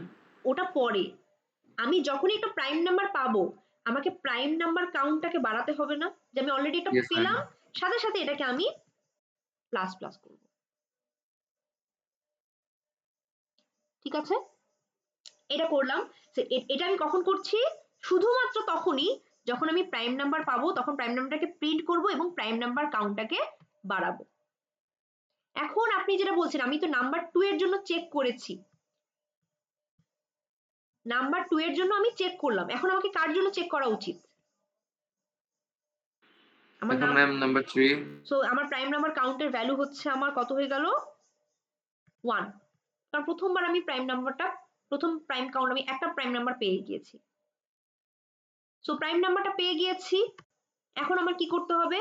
ওটা পরে, আমি যখনই একটা প্রাইম নাম্বার পাবো আমাকে প্রাইম নাম্বার কাউন্টটাকে বাড়াতে হবে না, যে আমি অলরেডি এটা yes ma'am পেলাম, সাথে সাথে এটাকে আমি প্লাস প্লাস করব। ঠিক আছে, এটা করলাম। এটা আমি কখন করছি, শুধুমাত্র তখনই যখন আমি প্রাইম নাম্বার পাবো, তখন প্রাইম নাম্বারটাকে প্রিন্ট করব এবং প্রাইম নাম্বার কাউন্টটাকে বাড়াবো। এখন আপনি যেটা বলছেন, আমি তো নাম্বার 2 এর জন্য চেক করেছি, নাম্বার 2 এর জন্য আমি চেক করলাম, এখন আমাকে কার জন্য চেক করা উচিত? আমার এখন নাম ম্যাম নাম্বার 3 সো আমার প্রাইম নাম্বার কাউন্টের ভ্যালু হচ্ছে আমার কত হয়ে গেল 1, কারণ প্রথমবার আমি প্রথম প্রাইম কাউন্ট আমি একটা প্রাইম নাম্বার পেয়ে গিয়েছি। সো প্রাইম নাম্বারটা পেয়ে গিয়েছি, এখন আমার কি করতে হবে,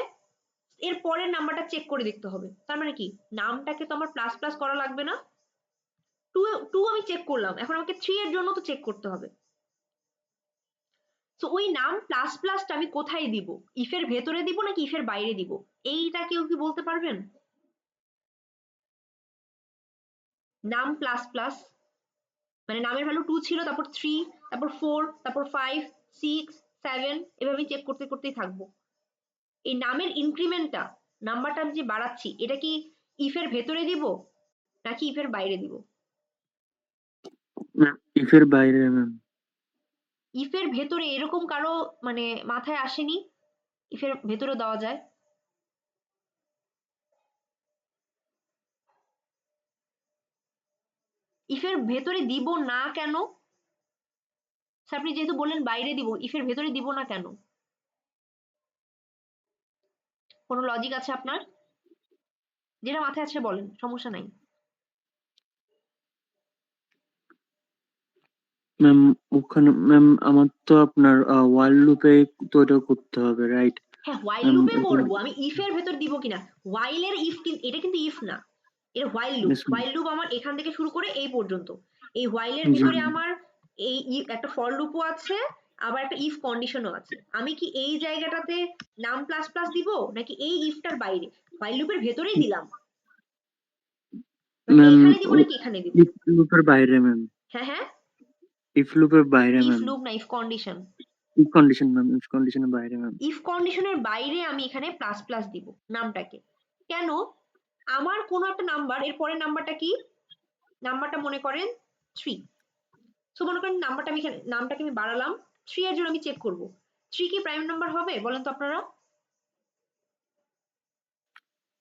এর পরের নাম্বারটা চেক করে দেখতে হবে। তার মানে কি, নামটাকে তো আমার প্লাস প্লাস করা লাগবে না, 2 আমি চেক করলাম, এখন আমাকে 3 এর জন্য তো চেক করতে হবে। সো ওই নাম প্লাস প্লাসটা আমি কোথায় দিব, ইফের ভেতরে দিব নাকি ইফের বাইরে দিব, এইটা কেউ কি বলতে পারবেন? নাম প্লাস প্লাস মানে নামের ভ্যালু 2 ছিল, তারপর 3, তারপর 4, তারপর 5, 6, 7, এভাবে আমি চেক করতে করতেই থাকবো। এই নামের ইনক্রিমেন্টটা, নাম্বারটা আমি যে বাড়াচ্ছি, এটা কি ইফের ভেতরে দিব নাকি ইফের বাইরে দিব? ইফের বাইরে ম্যাম। ইফের ভেতরে এরকম কারো মানে মাথায় আসেনি ইফের ভেতরে দেওয়া যায়? ইফের ভেতরে দিব না কেন? আপনি যেহেতু বললেন বাইরে দিব, ইফের ভেতরে দিব না কেন? কোনো লজিক আছে আপনার? যেটা মাথায় আছে বলেন, সমস্যা নাই। ম্যাম ওখানে ম্যাম আমার তো আপনার ওয়াইল লুপে তো এটা করতে হবে, রাইট? হ্যাঁ, হোয়াইল লুপে করবো, আমি ইফের ভেতর দিব কিনা। হোয়াইলের ইফ, এটা কিন্তু ইফ না, এটা হোয়াইল লুপ। হোয়াইল লুপ আমার এখান থেকে শুরু করে এই পর্যন্ত। এই হোয়াইলের ভিতরে আমার এই একটা ফর লুপও আছে, আবার একটা ইফ কন্ডিশনও আছে। আমি কি এই জায়গাটাতে নাম প্লাস প্লাস দিব নাকি এই ইফটার বাইরে? হোয়াইল লুপের ভেতরেই দিলাম, ম্যাম এখানে দিব নাকি এখানে দিব? ইফ লুপের বাইরে ম্যাম, হ্যাঁ হ্যাঁ, ইফ লুপের বাইরে ইফ ম্যাম, লুপ না if condition. If condition ma'am, if কন্ডিশনের বাইরে ম্যাম। ইফ কন্ডিশনের বাইরে আমি এখানে প্লাস প্লাস দিব নামটাকে। কেন? আমার কোনো একটা নাম্বার, এর পরের নাম্বারটা কি, নাম্বারটা মনে করেন 3। সো মনে করেন নাম্বারটা আমি নামটাকে আমি বাড়ালাম, 3 এর জন্য আমি চেক করব 3 কি প্রাইম নাম্বার হবে বলেন তো আপনারা?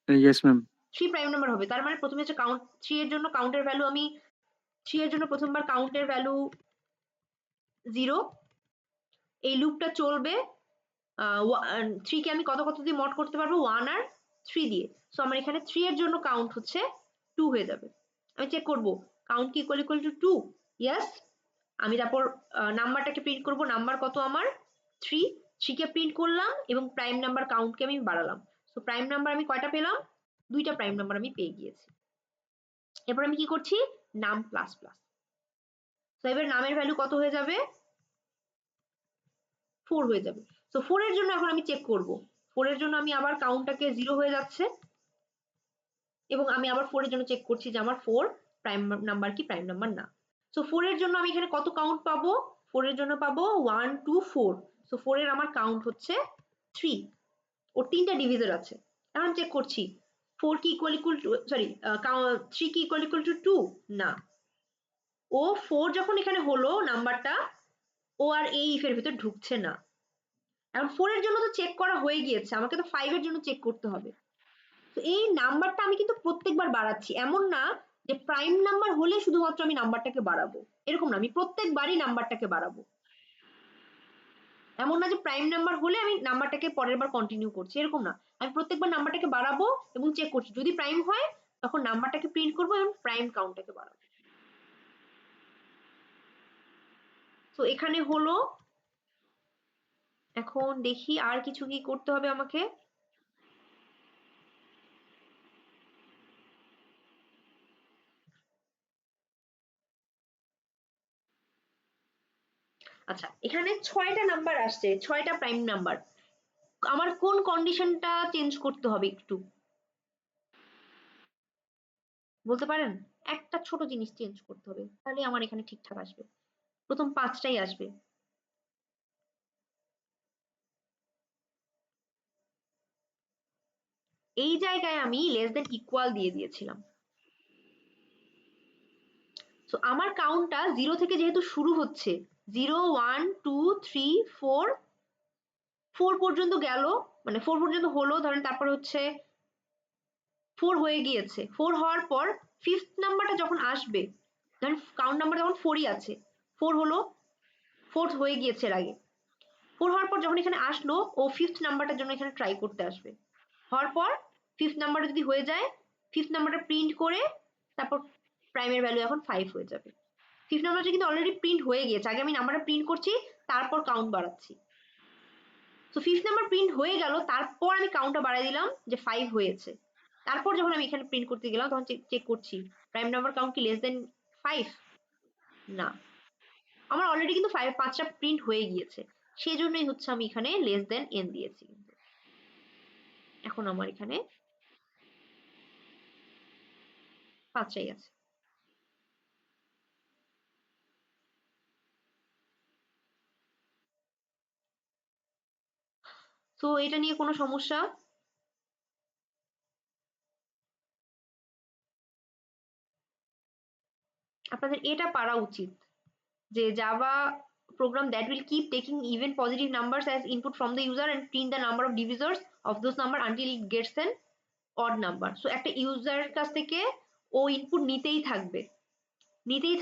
Yes ma'am. 3 প্রাইম নাম্বার হবে, তার মানে প্রথমে হচ্ছে কাউন্ট 3 এর জন্য কাউন্টের ভ্যালু আমি 3 এর জন্য প্রথমবার কাউন্টের ভ্যালু 0, এই লুপটা চলবে 3 কে আমি কত কত দিয়ে মড করতে পারবো, 1 আর 3 দিয়ে। সো আমার এখানে 3 এর জন্য কাউন্ট হচ্ছে 2 হয়ে যাবে। আমি চেক করব কাউন্ট কি ইকুয়াল ইকুয়াল টু 2, ইয়েস। আমি তারপর নাম্বারটাকে প্রিন্ট করব, নাম্বার কত আমার 3, 3 কে প্রিন্ট করলাম এবং প্রাইম নাম্বার কাউন্টকে আমি বাড়ালাম। সো প্রাইম নাম্বার আমি কয়টা পেলাম, 2টা প্রাইম নাম্বার আমি পেয়ে গিয়েছি। এরপর আমি কি করছি, নাম প্লাস প্লাস। সো এবার নামের ভ্যালু কত হয়ে যাবে, 4 হয়ে যাবে। সো 4 এর জন্য এখন আমি চেক করব, 4 এর জন্য আমি আবার কাউন্টটাকে 0 হয়ে যাচ্ছে এবং আমি আবার 4 এর জন্য চেক করছি যে আমার 4 প্রাইম নাম্বার কি প্রাইম নাম্বার না। সো 4 এর জন্য আমি এখানে কত কাউন্ট পাবো, 4 এর জন্য পাবো 1 2 4। সো 4 এর আমার কাউন্ট হচ্ছে 3, ওর 3টা ডিভিজর আছে। এখন চেক করছি 4 কি ইকুয়াল ইকুয়াল টু, সরি 3 কি ইকুয়াল ইকুয়াল টু 2 না। ও 4 যখন এখানে হলো নাম্বারটা, ও আর এই ইফের ভিতর ঢুকছে না। এখন 4 এর জন্য তো চেক করা হয়ে গিয়েছে, আমাকে তো 5 এর জন্য চেক করতে হবে। তো এই নাম্বারটা আমি কিন্তু প্রত্যেকবার বাড়াচ্ছি, এমন না যে প্রাইম নাম্বার হলে শুধুমাত্র আমি নাম্বারটাকে বাড়াবো, এরকম না, আমি প্রত্যেকবারই নাম্বারটাকে বাড়াবো। এমন না যে প্রাইম নাম্বার হলে আমি নাম্বারটাকে পরের বার কন্টিনিউ করছি, এরকম না। আমি প্রত্যেকবার নাম্বারটাকে বাড়াবো এবং চেক করছি, যদি প্রাইম হয় তখন নাম্বারটাকে প্রিন্ট করবো এবং প্রাইম কাউন্টটাকে বাড়াবো। তো এখানে হলো, এখন দেখি আর কিছু কি করতে হবে আমাকে। আচ্ছা, এখানে 6টা নাম্বার আসছে, 6টা প্রাইম নাম্বার। আমার কোন কন্ডিশনটা চেঞ্জ করতে হবে একটু বলতে পারেন? একটা ছোট জিনিস চেঞ্জ করতে হবে, তাহলে আমার এখানে ঠিকঠাক আসবে, প্রথম 5টাই আসবে। এই জায়গায় আমি লেস দেন ইকুয়াল দিয়ে দিয়েছিলাম। তো আমার কাউন্টটা 0 থেকে যেহেতু শুরু হচ্ছে, 0 1 2 3 4, 4 পর্যন্ত গেল, মানে 4 পর্যন্ত হলো ধরেন, তারপর হচ্ছে 4 হয়ে গিয়েছে, 4 হওয়ার পর 5th নাম্বারটা যখন আসবে, ধরেন কাউন্ট নাম্বার যখন 4ই আছে, 4 হলো, 4 হয়ে গিয়েছে এর আগে, 4 হওয়ার পর যখন এখানে আসলো ও 5th নাম্বারটার জন্য এখানে ট্রাই করতে আসবে, হওয়ার পর 5th নাম্বারটা যদি হয়ে যায় 5th নাম্বারটা প্রিন্ট করে তারপর প্রাইমের ভ্যালু এখন 5 হয়ে যাবে। 5th নাম্বারটা কিন্তু অলরেডি প্রিন্ট হয়ে গিয়েছে, আগে আমি নাম্বারটা প্রিন্ট করছি তারপর কাউন্ট বাড়াচ্ছি। তো 5th নাম্বার প্রিন্ট হয়ে গেল, তারপর আমি কাউন্টটা বাড়াই দিলাম যে 5 হয়েছে। তারপর যখন আমি এখানে প্রিন্ট করতে গেলাম তখন চেক করছি প্রাইম নাম্বার কাউন্ট কি লেস দেন 5, না, আমার অলরেডি কিন্তু 5টা প্রিন্ট হয়ে গিয়েছে, সেই জন্যই হচ্ছে আমি এখানে লেস দেন n দিয়েছি। এখন আমার এখানে 5টাই আছে। তো এটা নিয়ে কোনো সমস্যা? আপনাদের এটা পারা উচিত যে Java program that will keep taking even positive numbers as input from the user and print the number of divisors of those number until it gets an odd number. So একটা ইউজার কাছ থেকে ও input নিতেই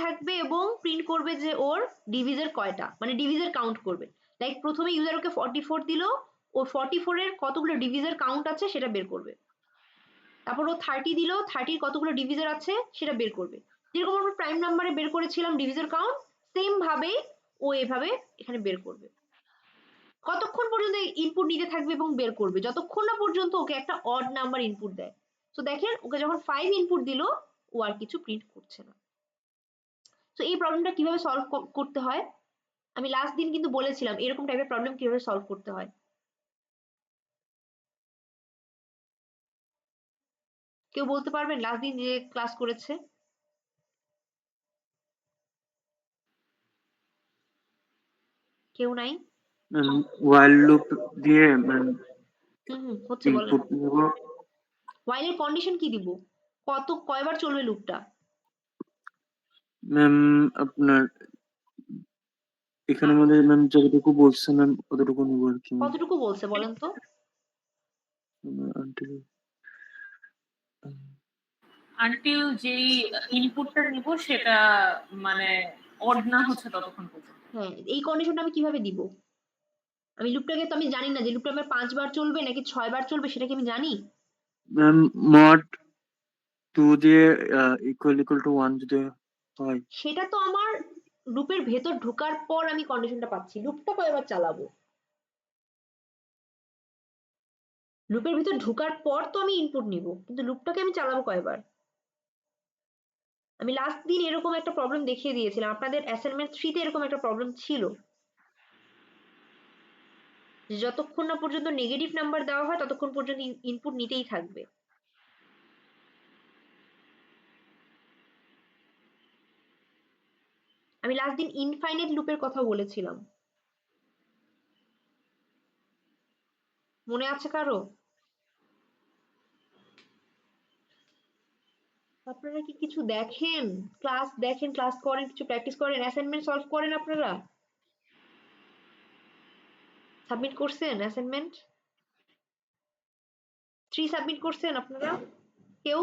থাকবে এবং print করবে যে ওর divisor কয়টা, মানে ডিভিজর কাউন্ট করবে। লাইক প্রথমে ইউজার ওকে 44 দিল, ও 44 এর কতগুলো ডিভিজর কাউন্ট আছে সেটা বের করবে। তারপর ও 30 দিল, 30 কতগুলো ডিভিজর আছে সেটা বের করবে। যেরকম আমরা প্রাইম নাম্বারে বের করেছিলাম ডিভিজর কাউন্ট, সেম ভাবে ও এভাবে এখানে বের করবে। কতক্ষণ পর্যন্ত ইনপুট নিতে থাকবে এবং বের করবে, যতক্ষণ না পর্যন্ত ওকে একটা অড নাম্বার ইনপুট দেয়। তো দেখেন ওকে যখন 5 ইনপুট দিল ও আর কিছু প্রিন্ট করছে না। তো এই প্রবলেমটা কিভাবে সলভ করতে হয় আমি লাস্ট দিন কিন্তু বলেছিলাম, এরকম টাইপের প্রবলেম কিভাবে সলভ করতে হয়। কেউ বলতে পারবেন লাস্ট দিন যে ক্লাস করেছে? কেউ নাই? while loop দিয়ে হচ্ছে, বলেন। ইনপুট নেব। while এর কন্ডিশন কি দিব, কয়বার চলবে লুপটা? ম্যাম আপনার এখানে আমাদের ম্যাম যতটুকু বলছে ম্যাম অতটুকু নিব আর কি। কতটুকু বলছে বলেন তো? আনটিল যেই ইনপুটটা নিব সেটা মানে অড না হচ্ছে ততক্ষণ পর্যন্ত। হ্যাঁ, এই কন্ডিশনটা আমি কিভাবে দিব? আমি লুপটাকে তো আমি জানি না যে লুপটা আমার 5 বার চলবে নাকি 6 বার চলবে, সেটা কি আমি জানি? ম্যাম mod 2 দিয়ে ইকুয়াল টু 1 যদি হয়। সেটা তো আমার লুপের ভেতর ঢোকার পর আমি কন্ডিশনটা পাচ্ছি, লুপটা কয়বার চালাবো? লুপের ভিতর ঢোকার পর তো আমি ইনপুট নিব, কিন্তু লুপটাকে আমি চালাবো কয়বার? আমি লাস্ট দিন এরকম একটা প্রবলেম দেখিয়ে দিয়েছিলাম, আপনাদের অ্যাসাইনমেন্ট 3 তে এরকম একটা প্রবলেম ছিল যে যতক্ষণ না পর্যন্ত নেগেটিভ নাম্বার দেওয়া হয় ততক্ষণ পর্যন্ত ইনপুট নিতেই থাকবে। আমি লাস্ট দিন ইনফাইনাইট লুপের কথা বলেছিলাম, মনে আছে কারো? আপনারা কি কিছু দেখেন, ক্লাস করেন, কিছু প্র্যাকটিস করেন, অ্যাসাইনমেন্ট সলভ করেন? আপনারা সাবমিট করছেন অ্যাসাইনমেন্ট 3 সাবমিট করছেন আপনারা কেউ?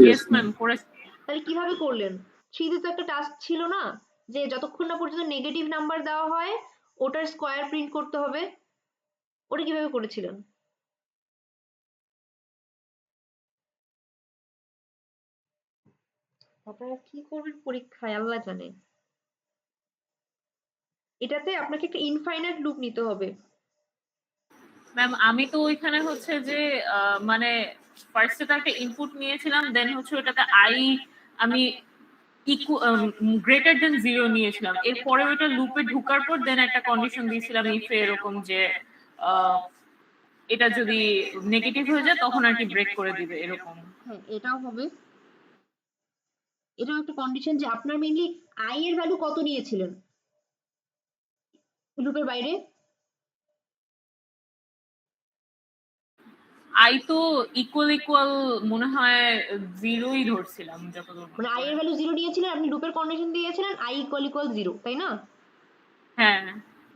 ইয়েস ম্যাম, করেছি। তাহলে কিভাবে করলেন? 3 তে তো একটা টাস্ক ছিল না যে যতক্ষণ না পর্যন্ত নেগেটিভ নাম্বার দেওয়া হয় ওটার স্কয়ার প্রিন্ট করতে হবে, ওটা কিভাবে করেছিলেন? আপনারা কি করবেন পরীক্ষায় আল্লাহ জানে। এটাতে আপনাকে একটা ইনফাইনাইট লুপ নিতে হবে। ম্যাম আমি তো ওইখানে হচ্ছে যে মানে ফার্স্টে তো একটা ইনপুট নিয়েছিলাম, দেন হচ্ছে ওটাতে আমি গ্রেটার দেন 0 নিয়েছিলাম, এরপরে ওটা লুপে ঢোকার পর দেন একটা কন্ডিশন দিয়েছিলাম ইফে এরকম যে এটা যদি নেগেটিভ হয়ে যায় তখন আর কি ব্রেক করে দিবে এরকম। হ্যাঁ, এটাও হবে, এটাও একটা কন্ডিশন যে আপনার মেইনলি আই এর ভ্যালু কত নিয়েছিলেন লুপের বাইরে? আই তো ইকুয়াল মনে হয় 0ই ধরছিলাম যতদূর মনে মানে আই পড়ে। এর ভ্যালু 0 নিয়েছিলেন, আপনি লুপের কন্ডিশন দিয়েছিলেন আই ইকুয়াল 0, তাই না? হ্যাঁ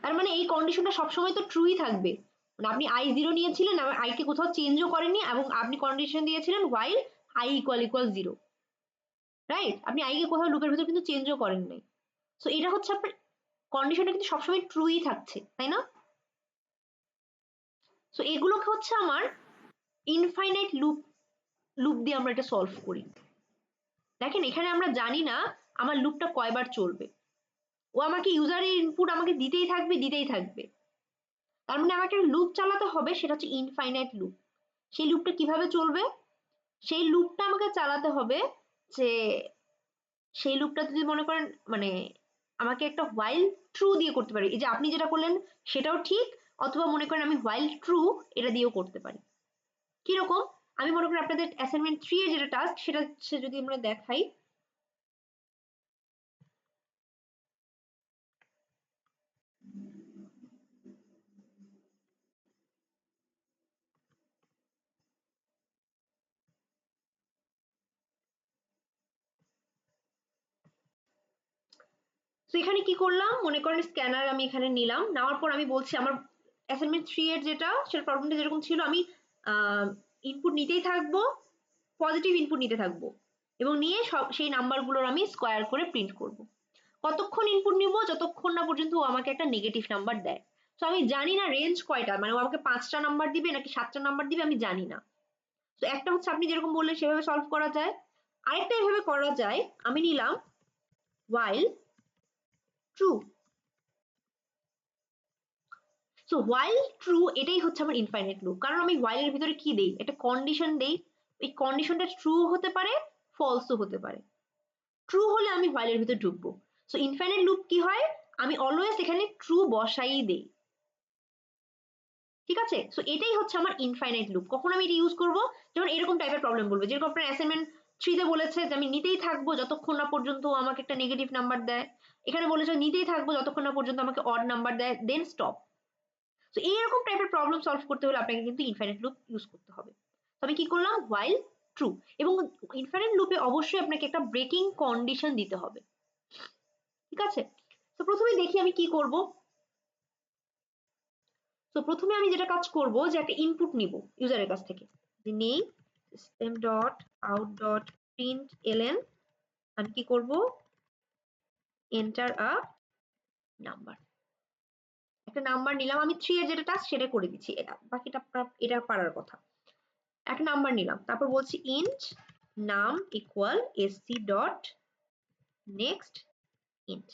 তার মানে এই কন্ডিশনটা সবসময় তো ট্রুই থাকবে, মানে আপনি i 0 নিয়েছিলেন, আই কে কোথাও চেঞ্জও করেননি এবং আপনি কন্ডিশন দিয়েছিলেন while i ইকুয়াল 0, রাইট? আপনি i কে কোথাও লুপের ভিতর কিন্তু চেঞ্জও করেন নাই। সো এটা হচ্ছে আপনার কন্ডিশনটা কিন্তু সবসময় ট্রুই থাকছে, তাই না? সো এগুলোকে হচ্ছে আমার ইনফাইনাইট লুপ দিয়ে আমরা এটা সলভ করি। দেখেন এখানে আমরা জানি না আমার লুপটা কয়বার চলবে, ও আমাকে ইউজারের ইনপুট আমাকে দিতেই থাকবে। তার মানে আমাকে লুপ চালাতে হবে, সেটা হচ্ছে ইনফাইনাইট লুপ। সেই লুপটা কিভাবে চলবে? সেই লুপটা আমাকে চালাতে হবে যে সেই লুপটা যদি মনে করেন মানে আমাকে একটা হোয়াইল ট্রু দিয়ে করতে পারি, এই যে আপনি যেটা করলেন সেটাও ঠিক, অথবা মনে করেন আমি হোয়াইল ট্রু এটা দিয়েও করতে পারি। কিরকম? আমি মনে করি আপনাদের অ্যাসাইনমেন্ট 3 এর যেটা টাস্ক সেটা হচ্ছে যদি আমরা দেখাই, তো এখানে কি করলাম, মনে করেন স্ক্যানার আমি এখানে নিলাম, নেওয়ার পর আমি বলছি আমার অ্যাসাইনমেন্ট 3 এর যেটা সেটা প্রবলেমটা যেরকম ছিল, আমি ইনপুট নিতেই থাকবো, পজিটিভ ইনপুট নিতে থাকবো এবং নিয়ে সব সেই নাম্বারগুলোর আমি স্কোয়ার করে প্রিন্ট করব। কতক্ষণ ইনপুট নিব? যতক্ষণ না পর্যন্ত ও আমাকে একটা নেগেটিভ নাম্বার দেয়। তো আমি জানি না রেঞ্জ কয়টা, মানে ও আমাকে 5টা নাম্বার দিবে নাকি 7টা নাম্বার দিবে আমি জানি না। তো একটা হচ্ছে আপনি যেরকম বললেন সেভাবে সলভ করা যায়, আরেকটা এভাবে করা যায়, আমি নিলাম while true। So while true এটাই হচ্ছে আমার ইনফাইনাইট লুপ, কারণ আমি while এর ভিতরে কি দেই, একটা কন্ডিশন দেই, এই কন্ডিশনটা ট্রু হতে পারে, ফলসও হতে পারে। ট্রু হলে আমি while এর ভিতরে ঢুকবো। সো ইনফাইনাইট লুপ কি হয়, আমি অলওয়েজ এখানে ট্রু বসাই দেই, ঠিক আছে? সো এটাই হচ্ছে আমার ইনফাইনাইট লুপ। কখন আমি এটা ইউজ করব? যখন এরকম টাইপের প্রবলেম বলবে, যেরকম আপনার অ্যাসাইনমেন্ট 3 তে বলেছে যে আমি নিতেই থাকবো যতক্ষণ না পর্যন্ত ও আমাকে একটা নেগেটিভ নাম্বার দেয়, এখানে বলেছে নিতেই থাকবো যতক্ষণ না পর্যন্ত আমাকে অড নাম্বার দেয়, দেন স্টপ। তো এইরকম টাইপের প্রবলেম সলভ করতে হলে আপনাকে কিন্তু ইনফাইনাইট লুপ ইউজ করতে হবে। তো আমি কি করলাম, while ট্রু, এবং ইনফাইনাইট লুপে অবশ্যই আপনাকে একটা ব্রেকিং কন্ডিশন দিতে হবে, ঠিক আছে? তো প্রথমে দেখি আমি কি করব। তো প্রথমে আমি যেটা কাজ করব যে একটা ইনপুট নিব ইউজারের কাছ থেকে, যে নেই system dot out dot println, আমি কি করব, enter a number। একটা নাম্বার নিলাম, আমি 3 এর যেটা টাস্ক সেটা করে দিচ্ছি, এটা বাকিটা আপনার এটা পারার কথা। একটা নাম্বার নিলাম, তারপর বলছি int নাম equal sc dot next int,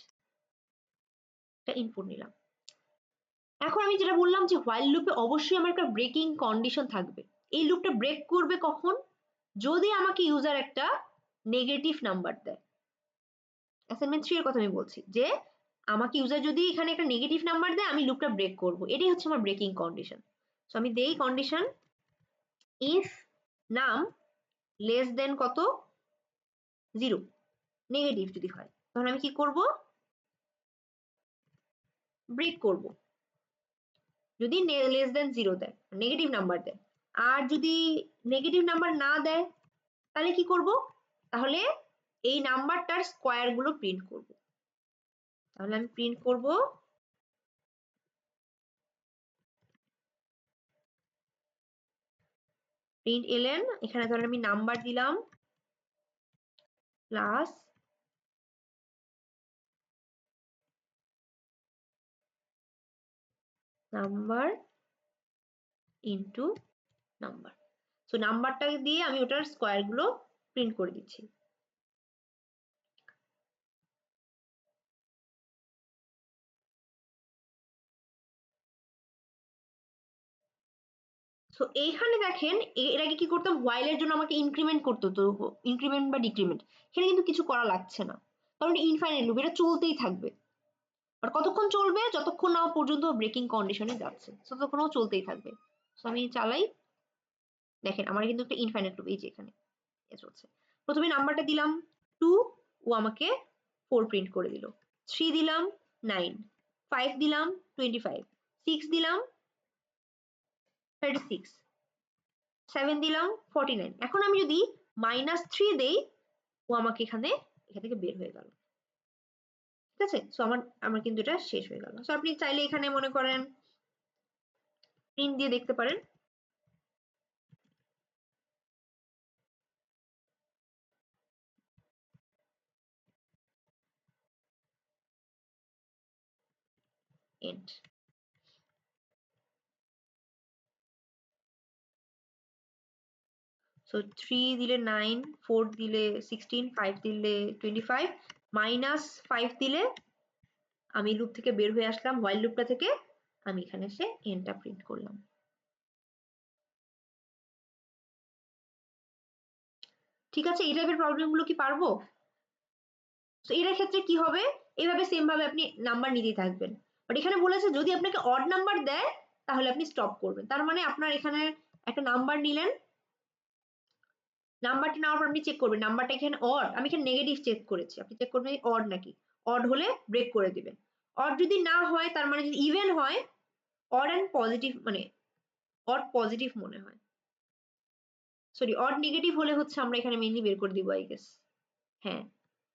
একটা ইনপুট নিলাম। এখন আমি যেটা বললাম যে while লুপে অবশ্যই আমার একটা ব্রেকিং কন্ডিশন থাকবে। এই লুপটা ব্রেক করবে কখন? যদি আমাকে ইউজার একটা নেগেটিভ নাম্বার দেয়। অ্যাসাইনমেন্ট 3 এর কথা আমি বলছি, যে আমাকে ইউজার যদি এখানে একটা নেগেটিভ নাম্বার দেয় আমি লুপটা ব্রেক করব, এটাই হচ্ছে আমার ব্রেকিং কন্ডিশন। সো আমি দেই কন্ডিশন ইফ নাম লেস দেন কত, 0, নেগেটিভ যদি হয় তখন আমি কি করব, ব্রেক করব। যদি লেস দেন 0 দেয়, নেগেটিভ নাম্বার দেয়, আর যদি নেগেটিভ নাম্বার না দেয় তাহলে কি করব, তাহলে এই নাম্বারটার স্কোয়ার গুলো প্রিন্ট করব। তাহলে আমি প্রিন্ট করব println, এখানে ধরেন আমি নাম্বার দিলাম plus number into number. So নাম্বারটা দিয়ে আমি ওটার স্কোয়ার গুলো প্রিন্ট করে দিচ্ছি। সো এইখানে দেখেন এর আগে কি করতাম, while এর জন্য আমাকে ইনক্রিমেন্ট করতে হতো, ইনক্রিমেন্ট বা ডিক্রিমেন্ট, এখানে কিন্তু কিছু করা লাগছে না, কারণ ইনফাইনাইট লুপ, এটা চলতেই থাকবে। আর কতক্ষণ চলবে? যতক্ষণ না পর্যন্ত ব্রেকিং কন্ডিশনে যাচ্ছে, ততক্ষণ চলতেই থাকবে। সো আমি চালাই, দেখেন আমার কিন্তু একটা ইনফাইনাইট লুপ, এই যে এখানে চলছে। প্রথমে নাম্বারটা দিলাম 2, ও আমাকে 4 প্রিন্ট করে দিল। 3 দিলাম 9, 5 দিলাম 25, 6 দিলাম 36, 7 দিলাম 49। এখন আমি যদি -3 দেই, ও আমাকে এখান থেকে বের হয়ে গেল, ঠিক আছে? সো আমার কিন্তু এটা শেষ হয়ে গেল। সো আপনি চাইলে এখানে মনে করেন প্রিন্ট দিয়ে দেখতে পারেন। এন্ড। সো 3 দিলে 9, 4 দিলে 16, 5 দিলে 25, মাইনাস 5 দিলে আমি লুপ থেকে বের হয়ে আসলাম, হোয়াইল লুপটা থেকে আমি এখানে এসে এন্ডটা প্রিন্ট করলাম। ঠিক আছে, এই টাইপের প্রবলেমগুলো কি পারবো? তো এর ক্ষেত্রে কি হবে, এইভাবে সেম ভাবে আপনি নাম্বার নিতেই থাকবেন। বাট এখানে বলেছে যদি আপনাকে অড নাম্বার দেয় তাহলে আপনি স্টপ করবেন। তার মানে আপনার এখানে একটা নাম্বার নিলেন, নাম্বারটা নেওয়ার পর আপনি চেক করবেন নাম্বারটা এখানে অড, আমি এখানে নেগেটিভ চেক করেছি, আপনি চেক করবেন অড নাকি। অড হলে ব্রেক করে দিবেন। অড যদি না হয়, তার মানে যদি ইভেন হয়, অড অ্যান্ড পজিটিভ মানে অড পজিটিভ মনে হয়, সরি অড নেগেটিভ হলে হচ্ছে আমরা এখানে মেইনলি বের করে দিব আই গেস। হ্যাঁ,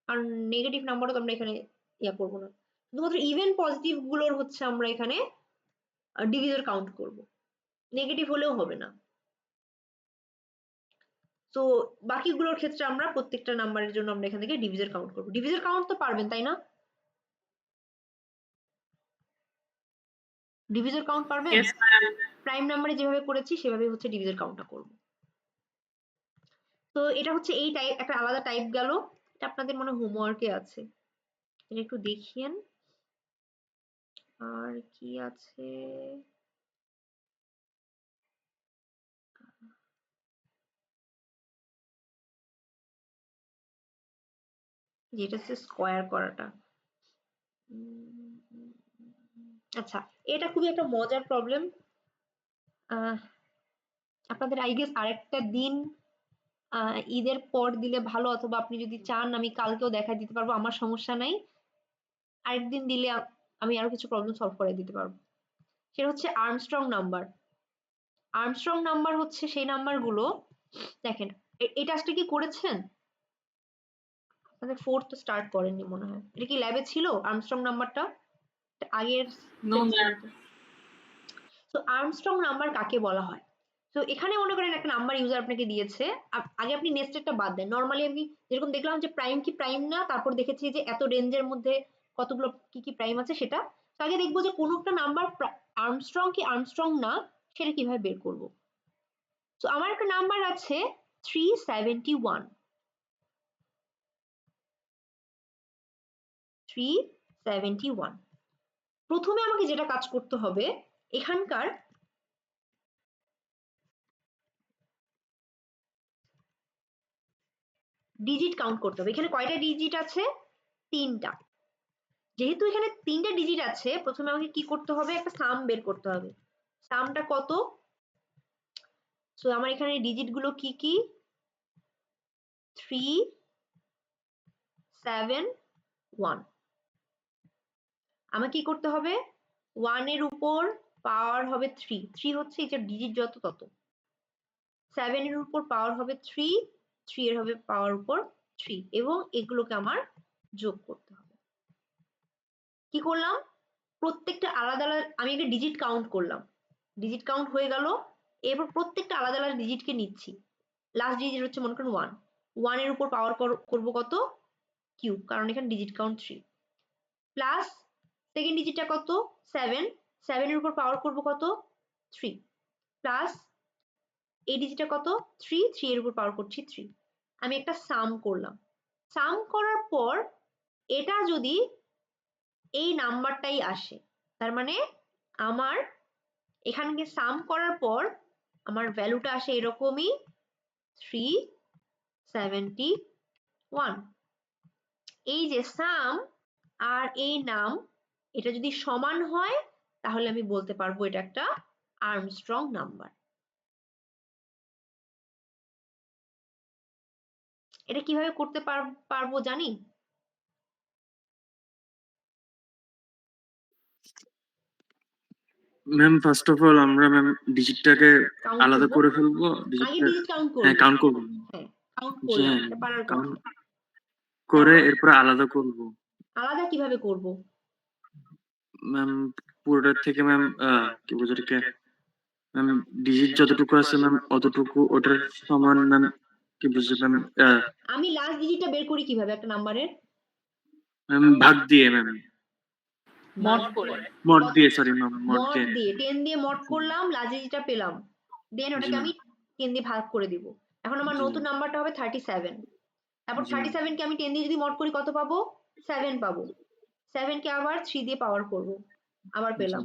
কারণ নেগেটিভ নাম্বারও তো আমরা এখানে ইয়া করবো না, শুধুমাত্র ইভেন পজিটিভ গুলোর হচ্ছে আমরা এখানে ডিভিজর কাউন্ট করব, নেগেটিভ হলেও হবে না। তো বাকিগুলোর ক্ষেত্রে আমরা প্রত্যেকটা নাম্বারের জন্য আমরা এখান থেকে ডিভিজর কাউন্ট করব। ডিভিজর কাউন্ট তো পারবেন তাই না? ডিভিজর কাউন্ট পারবেন? Yes, ma'am. প্রাইম নাম্বারে যেভাবে করেছি সেভাবে হচ্ছে ডিভিজর কাউন্টটা করব। তো এটা হচ্ছে এই টাইপ, একটা আলাদা টাইপ গেল, এটা আপনাদের মনে হোমওয়ার্কে আছে, এটা একটু দেখিয়েন। আর কি আছে, যেটা হচ্ছে স্কোয়ার করাটা। আচ্ছা, এটা খুবই একটা মজার প্রবলেম। আপনাদের আই গেস আরেকটা দিন ঈদের পর দিলে ভালো, অথবা আপনি যদি চান আমি কালকেও দেখা দিতে পারবো, আমার সমস্যা নাই। আরেকদিন দিলে আমি আরো কিছু প্রবলেম সলভ করে দিতে পারবো। সেটা হচ্ছে আর্মস্ট্রং নাম্বার। আর্মস্ট্রং নাম্বার হচ্ছে সেই নাম্বারগুলো, দেখেন এই টাস্কটা কি করেছেন? আপনাদের ফোর্থ তো স্টার্ট করেননি মনে হয়, এটা কি ল্যাবে ছিল আর্মস্ট্রং নাম্বারটা আগের No, ma'am. তো আর্মস্ট্রং নাম্বার কাকে বলা হয়? তো এখানে মনে করেন একটা নাম্বার ইউজার আপনাকে দিয়েছে, আগে আপনি নেস্টেডটা বাদ দেন। নরমালি আমি যেরকম দেখলাম যে প্রাইম কি প্রাইম না, তারপর দেখেছি যে এত রেঞ্জের মধ্যে কতগুলো কি কি প্রাইম আছে সেটা। তো আগে দেখবো যে কোন একটা নাম্বার আর্মস্ট্রং কি আর্মস্ট্রং না, সেটা কিভাবে বের করব। তো আমার একটা নাম্বার আছে 371, 371। প্রথমে আমাকে যেটা কাজ করতে হবে, এখানকার ডিজিট কাউন্ট করতে হবে। এখানে কয়টা ডিজিট আছে? 3টা। যেহেতু এখানে 3টা ডিজিট আছে, প্রথমে আমাকে কি করতে হবে, একটা সাম বের করতে হবে। সামটা কত? সো আমার এখানে ডিজিট গুলো কি কি? 3, 7, 1। আমাকে কি করতে হবে, 1 এর উপর পাওয়ার হবে 3, 3 হচ্ছে এই যে ডিজিট যত তত। 7 এর উপর পাওয়ার হবে 3, 3 এর হবে পাওয়ার উপর 3, এবং এগুলোকে আমার যোগ করতে হবে। কি করলাম, প্রত্যেকটা আলাদা আলাদা আমি একটা ডিজিট কাউন্ট করলাম, ডিজিট কাউন্ট হয়ে গেল। এরপর প্রত্যেকটা আলাদা আলাদা ডিজিটকে নিচ্ছি। লাস্ট ডিজিট হচ্ছে মনে করেন 1, 1 এর উপর পাওয়ার করব কত? কিউব, কারণ এখানে ডিজিট কাউন্ট 3, প্লাস সেকেন্ড ডিজিটটা কত? 7, 7 এর উপর পাওয়ার করব কত? 3, প্লাস এই ডিজিটটা কত? 3, 3 এর উপর পাওয়ার করছি 3। আমি একটা সাম করলাম। সাম করার পর এটা যদি এই নাম্বারটাই আসে, তার মানে আমার এখানে সাম করার পর আমার ভ্যালুটা আসে এরকমই 371। এই যে সাম আর এই নাম, এটা যদি সমান হয় তাহলে আমি বলতে পারবো এটা একটা আর্মস্ট্রং নাম্বার। এটা কিভাবে করতে পারবো জানি? ম্যাম ফার্স্ট অফ অল আমরা ম্যাম ডিজিটটাকে কাউন্ট আলাদা করব, করে ফেলবো, আগে ডিজিটটা ডিজিট কাউন্ট করব। হ্যাঁ কাউন্ট করবো। হ্যাঁ, কাউন্ট জি করলাম, হ্যাঁ, এটা পারার কাউন্ট কথা। করে তারপর এরপরে আলাদা করব। আলাদা কিভাবে করব? ম্যাম পুরোটার থেকে ম্যাম কি বলছে এটাকে, ম্যাম ডিজিট যতটুকু আছে ম্যাম অতটুকু ওটার সমান ম্যাম, কি বলছে ম্যাম, আমি লাস্ট ডিজিটটা বের করি কিভাবে একটা নাম্বারের? ম্যাম ভাগ দিয়ে ম্যাম। মড করে মড দিয়ে সরি ম্যাম মড মড দিয়ে দিয়ে 10 দিয়ে মড করলাম, লাজিটা পেলাম, দেন জি ওটাকে ম্যাম আমি 10 দিয়ে ভাগ করে দিব। এখন আমার জি নতুন নাম্বারটা হবে 37। তারপর জি ম্যাম 37 কে আমি 10 দিয়ে যদি মড করি কত পাবো? 7 পাবো। 7 কে আবার 3 দিয়ে পাওয়ার করব, আবার জি পেলাম।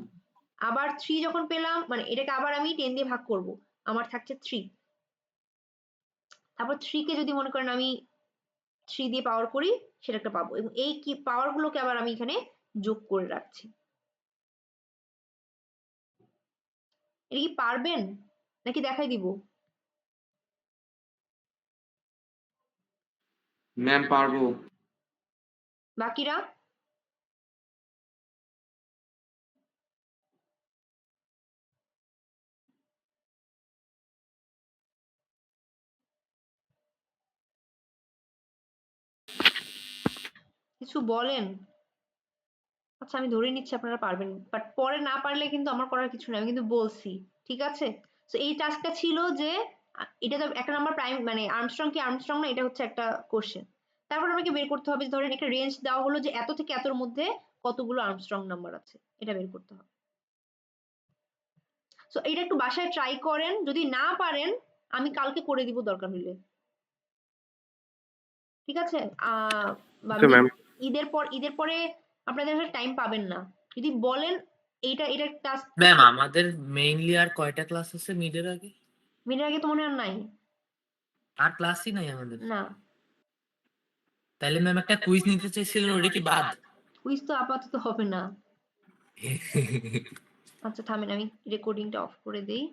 আবার 3 যখন পেলাম, মানে এটাকে আবার আমি 10 দিয়ে ভাগ করব, আমার থাকছে 3। তারপর 3 কে যদি মনে করেন আমি 3 দিয়ে পাওয়ার করি, সেটা একটা পাবো, এবং এই কি পাওয়ার গুলোকে আবার আমি এখানে যোগ করে রাখছি। এটা কি পারবেন নাকি দেখাই দিব? ম্যাম পারবো। বাকিরা? কিছু বলেন। আচ্ছা আমি ধরে নিচ্ছি আপনারা পারবেন, বাট পরে না পারলে কিন্তু আমার করার কিছু নেই, আমি কিন্তু বলছি, ঠিক আছে? তো এই টাস্কটা ছিল যে এটা তো একটা নাম্বার প্রাইম, মানে আর্মস্ট্রং কি আর্মস্ট্রং না, এটা হচ্ছে একটা কোশ্চেন। তারপর আমাকে বের করতে হবে যে ধরেন একটা রেঞ্জ দেওয়া হলো যে এত থেকে এতর মধ্যে কতগুলো আর্মস্ট্রং নাম্বার আছে, এটা বের করতে হবে। সো এটা একটু বাসায় ট্রাই করেন, যদি না পারেন আমি কালকে করে দিব দরকার হইলে, ঠিক আছে? ওকে ম্যাম ঈদের পরে আপনাদের আসলে টাইম পাবেন না, যদি বলেন এটা টাস্ক। ম্যাম আমাদের মেইনলি আর কয়টা ক্লাস আছে মিডের আগে? মিনের আগে তো মনে হয় নাই। আর ক্লাসই নাই আমাদের। না, তাহলে ম্যাম একটা কুইজ নিতে চাইছিলেন, ওটা কি বাদ? কুইজ তো আপাতত হবে না। আচ্ছা থামেন, আমি রেকর্ডিংটা অফ করে দেই।